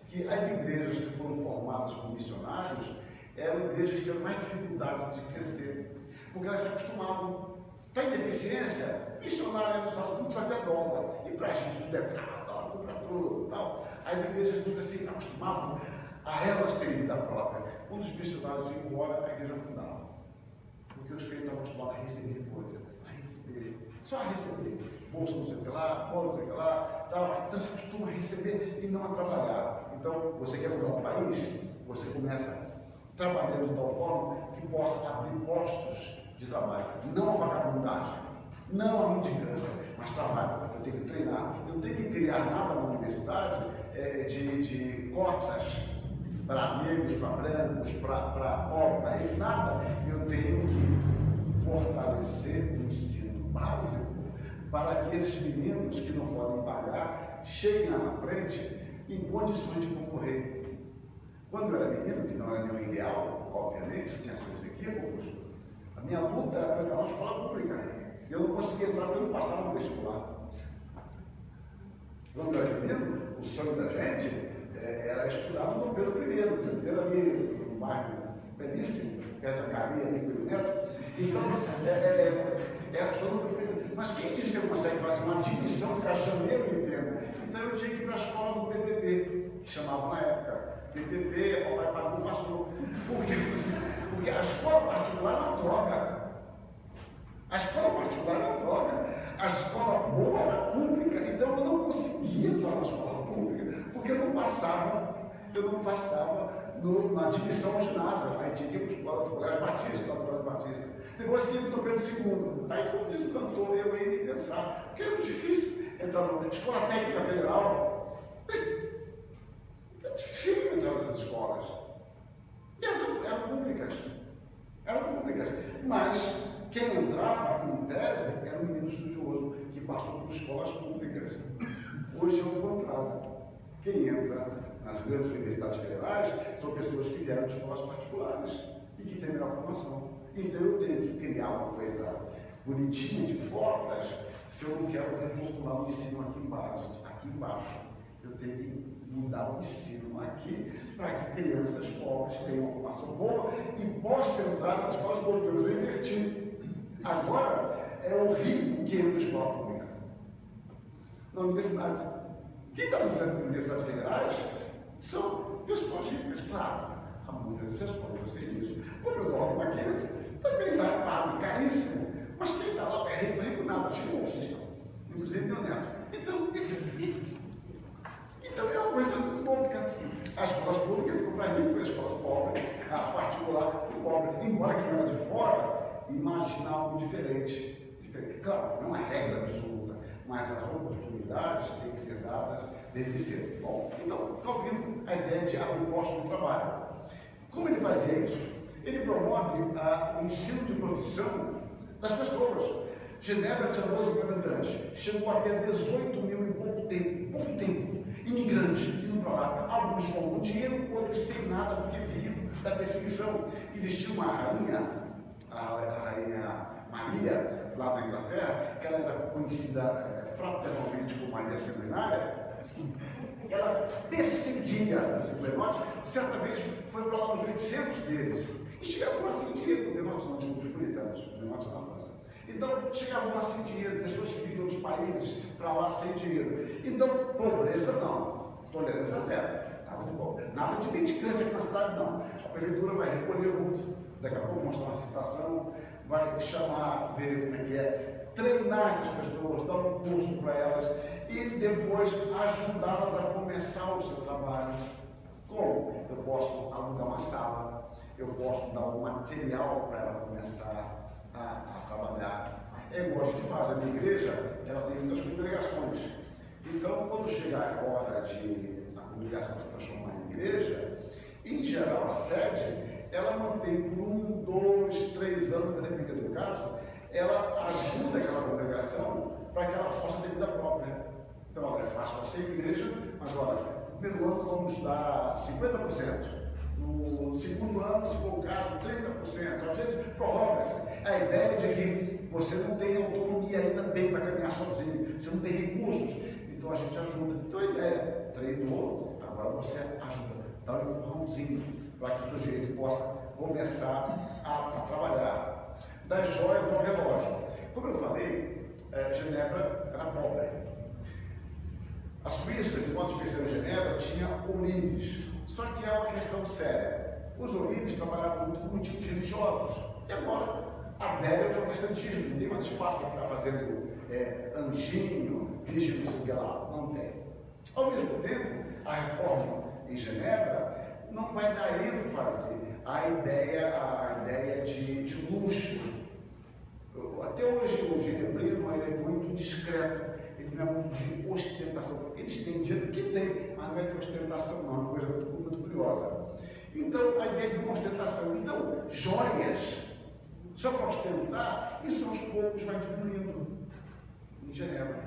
que as igrejas que foram formadas por missionários eram igrejas que tinham mais dificuldade de crescer, porque elas se acostumavam. Está em deficiência, missionário nos Estados Unidos fazia dólar, e para a gente tudo é dólar, compra tudo, tal. As igrejas nunca se acostumavam a elas terem vida própria. Quando os missionários iam embora, a igreja fundava, porque os crentes estavam acostumados a receber coisa, só a receber, bolsa não sei o que lá, bolsa não sei o que lá, tal. Então se acostuma a receber e não a trabalhar. Então, você quer mudar um país, você começa trabalhando de tal forma que possa abrir postos de trabalho, não a vagabundagem, não a mendicância, mas trabalho. Eu tenho que treinar, eu tenho que criar nada na universidade de cotas para negros, para brancos, para pobres, para ricos, nada. Eu tenho que fortalecer o ensino básico para que esses meninos que não podem pagar cheguem lá na frente em condições de concorrer. Quando eu era menino, que não era nenhum ideal, obviamente, tinha seus equívocos, a minha luta era para entrar na escola pública. Eu não conseguia entrar porque eu não passava no vestibular. Quando eu era menino, o sonho da gente era estudar no Dom Pedro I. Eu ali no bairro belíssimo, perto da Carinha, ali pelo Neto. Então, era estudar no Dom Pedro I. Mas quem disse que eu consegue fazer uma admissão, ficar janeiro inteiro? Então eu tinha que ir para a escola do PPP, que chamava na época. PPP, papai pagou, passou. Por quê? Porque a escola particular era droga. A escola particular era droga. A escola boa era pública, então eu não conseguia entrar na escola pública, porque eu não passava na admissão ao ginásio. Aí tinha que ir para a escola do Colégio Batista. Depois tinha que ir para o Pedro II. Aí, como diz o cantor, eu ia nem pensar, porque é muito difícil entrar na Escola Técnica Federal. É difícil entrar nessas escolas. E elas eram públicas. Mas quem entrava, em tese, era um menino estudioso que passou por escolas públicas. Hoje é o contrário. Quem entra nas grandes universidades federais são pessoas que vieram de escolas particulares e que têm melhor formação. Então eu tenho que criar uma coisa bonitinha de cotas se eu não quero reformular o ensino aqui aqui embaixo eu tenho que mudar o ensino aqui para que crianças pobres tenham uma formação boa e possam entrar nas escolas públicas. Eu inverti. Agora é o rico que entra na escola pública, na universidade. Quem está nas universidades federais são pessoas ricas, claro. Há muitas exceções, eu sei disso. Como eu dou uma Mackenzie, também está pago, caríssimo. Mas quem está lá é rico nada, chegou o sistema. Inclusive meu neto. Então é uma coisa louca. As escolas públicas ficam para ricos, as escolas pobres, a particular para o pobre. Embora quem era de fora imagine algo diferente. Claro, não é regra absoluta, mas as oportunidades têm que ser dadas desde cedo. Bom, então, Calvino, a ideia de abrir posto de trabalho. Como ele fazia isso? Ele promove o ensino de profissão das pessoas. Genebra tinha 12 mil habitantes, chegou até 18 mil em pouco tempo, imigrantes indo para lá, alguns com algum dinheiro, outros sem nada, porque viam da perseguição. Existia uma rainha, a rainha Maria, lá na Inglaterra, que ela era conhecida fraternalmente como Maria Sanguinária. Ela perseguia os hugonotes, certa vez foi para lá os 800 deles, e chegavam lá sem dinheiro, os hugonotes não tinham os puritanos, os hugonotes na França. Então, chegavam lá sem dinheiro, pessoas que vinham dos países para lá sem dinheiro. Então, pobreza não, tolerância zero, nada de mendicância aqui na cidade não. A prefeitura vai recolher muito, daqui a pouco mostrar uma citação, vai chamar, ver como é que é, treinar essas pessoas, dar um curso para elas e depois ajudá-las a começar o seu trabalho. Como? Eu posso alugar uma sala, eu posso dar um material para ela começar a trabalhar. É igual a gente faz, a minha igreja, ela tem muitas congregações. Então, quando chegar a hora de a congregação se transformar em igreja, em geral a sede, ela mantém por 1, 2, 3 anos, vai depender do caso, ela ajuda aquela congregação para que ela possa ter vida própria. Então, olha, passou a ser igreja, mas olha, no primeiro ano vamos dar 50%. No segundo ano, se for o caso, 30%. Às vezes, prorroga-se. A ideia de que você não tem autonomia ainda bem para caminhar sozinho, você não tem recursos, então a gente ajuda. Então a ideia, treinou, agora você ajuda, dá um empurrãozinho para que o sujeito possa começar a trabalhar. Das joias ao relógio. Como eu falei, Genebra era pobre. A Suíça, de modo especial em Genebra, tinha ourives. Só que é uma questão séria. Os ourives trabalhavam muito com motivos religiosos. E agora adere ao protestantismo. Não tem mais espaço para ficar fazendo anjinho, virgem, não sei o que lá. Não tem. Ao mesmo tempo, a reforma em Genebra não vai dar ênfase à ideia de luxo. Até hoje, o genebrino ele é muito discreto. Ele não é muito de ostentação. Eles têm dinheiro porque tem, mas não é de ostentação, não. É uma coisa muito curiosa. Então, a ideia de uma ostentação. Então, joias, só para ostentar, isso aos poucos vai diminuindo em Genebra.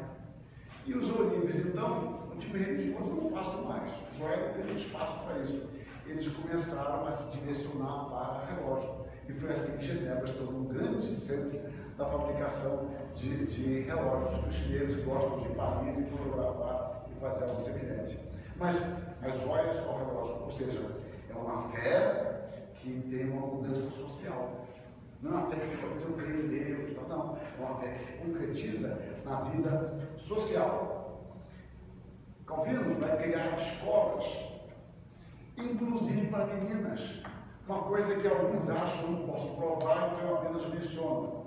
E os ourives, então, o tipo religioso eu não faço mais. Joia não tem espaço para isso. Eles começaram a se direcionar para relógio. E foi assim que Genebra se tornou um grande centro da fabricação de relógios. Os chineses gostam de ir a Paris e fotografar e fazer algo semelhante. Mas as joias ao relógio, ou seja, é uma fé que tem uma mudança social. Não é uma fé que fica porque eu creio em Deus, não. É uma fé que se concretiza na vida social. Calvino vai criar escolas, inclusive para meninas. Uma coisa que alguns acham, eu não posso provar, então eu apenas menciono.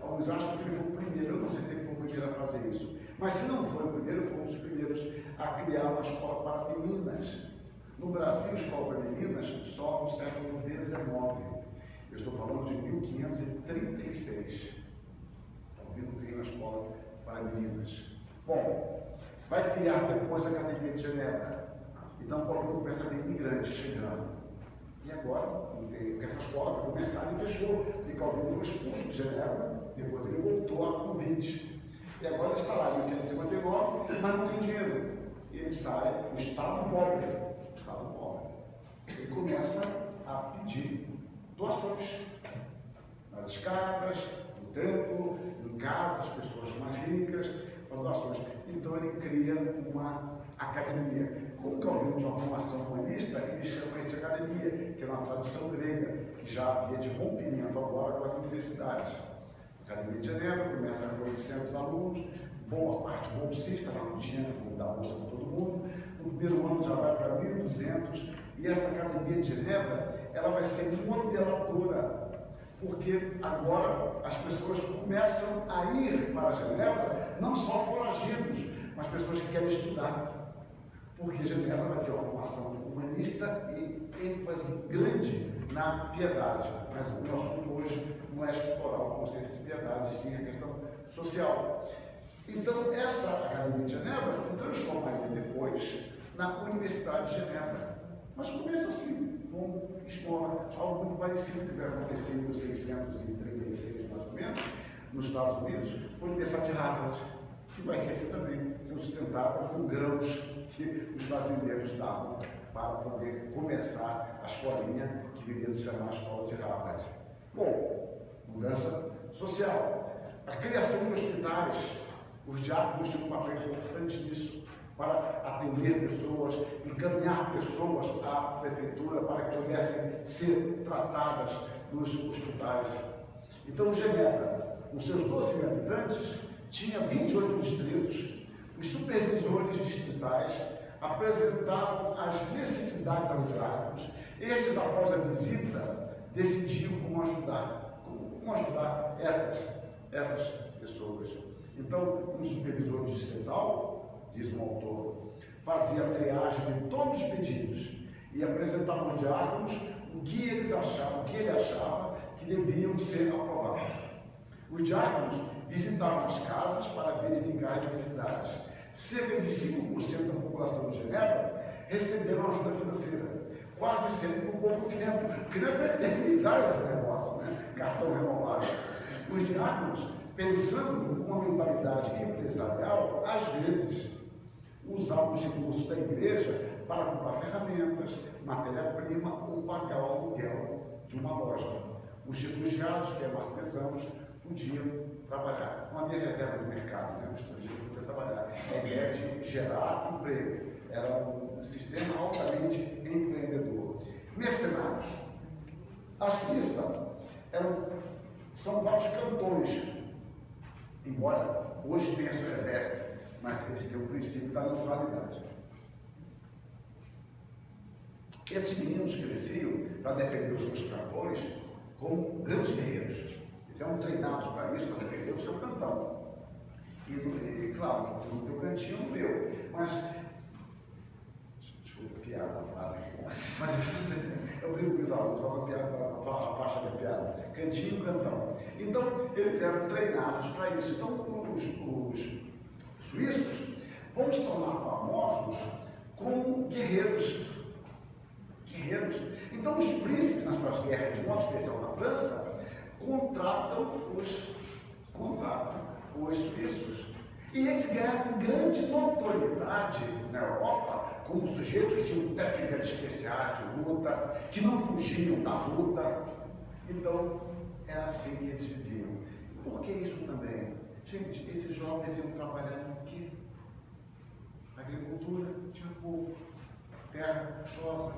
Alguns acham que ele foi o primeiro, eu não sei se ele foi o primeiro a fazer isso. Mas se não foi o primeiro, foi um dos primeiros a criar uma escola para meninas. No Brasil, escola para meninas só no século XIX. Eu estou falando de 1536. Calvino cria uma escola para meninas. Bom, vai criar depois a Academia de Genebra. Então, Calvino começa a ver imigrantes chegando. E agora, essa escola foi começada e fechou, porque Calvino foi expulso de Genebra, depois ele voltou a convite. E agora ele está lá em 1559, mas não tem dinheiro. E ele sai, o Estado pobre, ele começa a pedir doações nas escadas, no templo, em casa, as pessoas mais ricas, doações. então ele cria uma academia. Como Calvino tinha uma formação humanista, ele chama isso de academia, que é uma tradição grega, que já havia de rompimento agora com as universidades. A Academia de Genebra começa com 800 alunos, boa parte bolsista, mas não tinha como dar bolsa para todo mundo. No primeiro ano já vai para 1.200, e essa Academia de Genebra, ela vai ser modeladora, porque agora as pessoas começam a ir para Genebra, não só foragidos, mas pessoas que querem estudar. Porque Genebra vai ter uma formação humanista e ênfase grande na piedade. Mas o assunto hoje não é explorar o conceito de piedade, sim a questão social. Então, essa Academia de Genebra se transformaria depois na Universidade de Genebra. Mas começa assim, como escola, algo muito parecido que vai acontecer em 1636, mais ou menos, nos Estados Unidos, com a Universidade de Harvard, que vai ser assim também, sendo sustentada com grãos que os fazendeiros davam para poder começar a escolinha que viria a se chamar a Escola de Harvard. Bom, mudança social. A criação de hospitais, os diáconos tinham um papel importante nisso, para atender pessoas, encaminhar pessoas à prefeitura para que pudessem ser tratadas nos hospitais. Então, Genebra, com seus 12 mil habitantes, tinha 28 distritos. Os supervisores distritais apresentavam as necessidades aos diáconos. Estes, após a visita, decidiam como ajudar essas pessoas. Então, um supervisor distrital, diz um autor, fazia a triagem de todos os pedidos e apresentava aos diáconos o que ele achava que deviam ser aprovados. Os diáconos visitavam as casas para verificar as necessidades. Cerca de 5% da população de Genebra receberam ajuda financeira, quase sempre por pouco tempo, porque não é para eternizar esse negócio, né? Cartão renovável. Os diáconos, pensando com uma mentalidade empresarial, às vezes usavam os recursos da igreja para comprar ferramentas, matéria-prima ou pagar o aluguel de uma loja. Os refugiados, que eram artesãos, podiam trabalhar. Não havia reserva de mercado, né? O estrangeiro podia trabalhar. A ideia de gerar emprego. Era um sistema altamente empreendedor. Mercenários. A Suíça são vários cantões, embora hoje tenha seu exército, mas eles têm o princípio da neutralidade. Esses meninos cresciam para defender os seus cantões como grandes guerreiros. Eles eram treinados para isso, para defender o seu cantão. E claro, que no teu cantinho no meu, mas desculpa, piada a frase aqui, mas eu brinco com os alunos, faço a piada, a faixa da piada, cantinho, cantão. Então, eles eram treinados para isso. Então, os suíços vão se tornar famosos como guerreiros. Então, os príncipes, nas suas guerras, de modo especial na França, contratam os suíços. E eles ganharam grande notoriedade na Europa como sujeitos que tinham técnicas especiais de luta, que não fugiam da luta. Então, era assim que eles viviam. Por que isso também? Gente, esses jovens iam trabalhar no quê? Agricultura, tinha pouco, terra rochosa,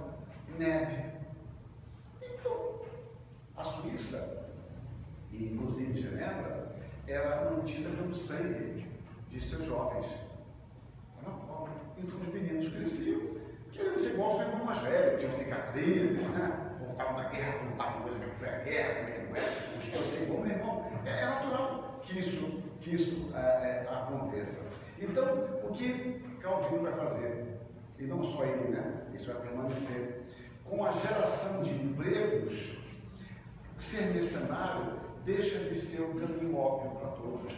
neve. Então, a Suíça, e inclusive Genebra, era mantida pelo sangue de seus jovens. Era forma. Então os meninos cresciam, querendo ser igual ao seu irmão mais velho, tinham cicatrizes, né? Voltavam da guerra, contavam coisa como é que foi a guerra, como é que não é, os queriam ser igual ao meu irmão. É natural que isso aconteça. Então, o que Calvino vai fazer? E não só ele, né? Isso vai permanecer. Com a geração de empregos, ser mercenário deixa de ser um caminho óbvio para todos.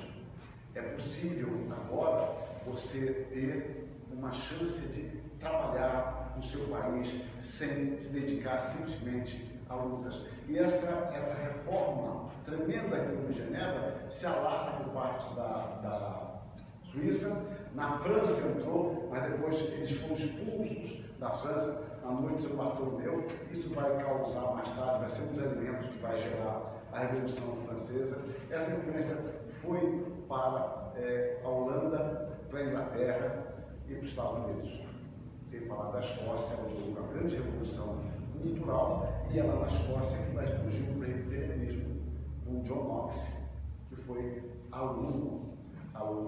É possível agora você ter uma chance de trabalhar no seu país sem se dedicar simplesmente a lutas. E essa reforma tremenda aqui em Genebra se alastra por parte da Suíça. Na França entrou, mas depois eles foram expulsos da França na noite de São Bartolomeu. Isso vai causar mais tarde, vai ser um dos elementos que vai gerar a Revolução Francesa. Essa influência foi para a Holanda, para a Inglaterra e para os Estados Unidos. Sem falar da Escócia, onde houve uma grande revolução cultural, e é lá na Escócia que vai surgir o presbiterianismo, com John Knox, que foi aluno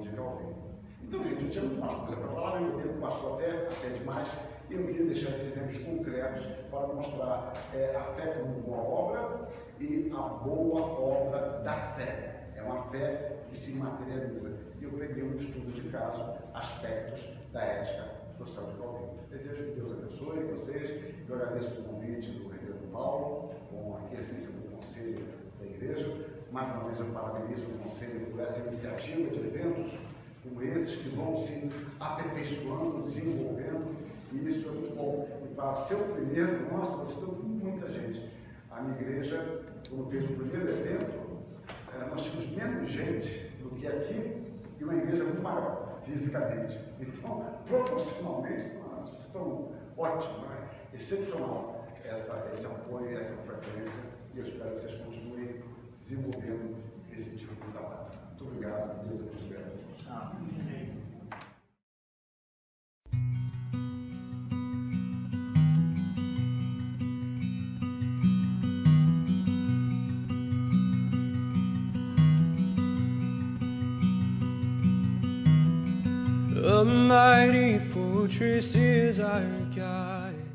de Calvin. Então, gente, eu tinha muito mais coisa para falar, mas o tempo passou até demais, e eu queria deixar esses exemplos concretos para mostrar a fé como boa obra e a boa obra da fé. É uma fé que se materializa. E eu peguei um estudo de caso, aspectos da ética social de Calvin. Desejo que Deus abençoe vocês. Eu agradeço o convite do reverendo Paulo, com a essência do conselho da igreja. Mais uma vez eu parabenizo o conselho por essa iniciativa de eventos como esses que vão se aperfeiçoando, desenvolvendo, e isso é muito bom. E para ser o primeiro, nossa, vocês estão com muita gente. A minha igreja, quando fez o primeiro evento, nós tínhamos menos gente do que aqui, e uma igreja muito maior, fisicamente. Então, proporcionalmente, nossa, vocês estão ótimos, não é? Excepcional esse apoio e essa frequência, e eu espero que vocês continuem desenvolvendo esse tipo de trabalho. Muito obrigado, Deus abençoe a todos. Amém. A mighty fortress is our God.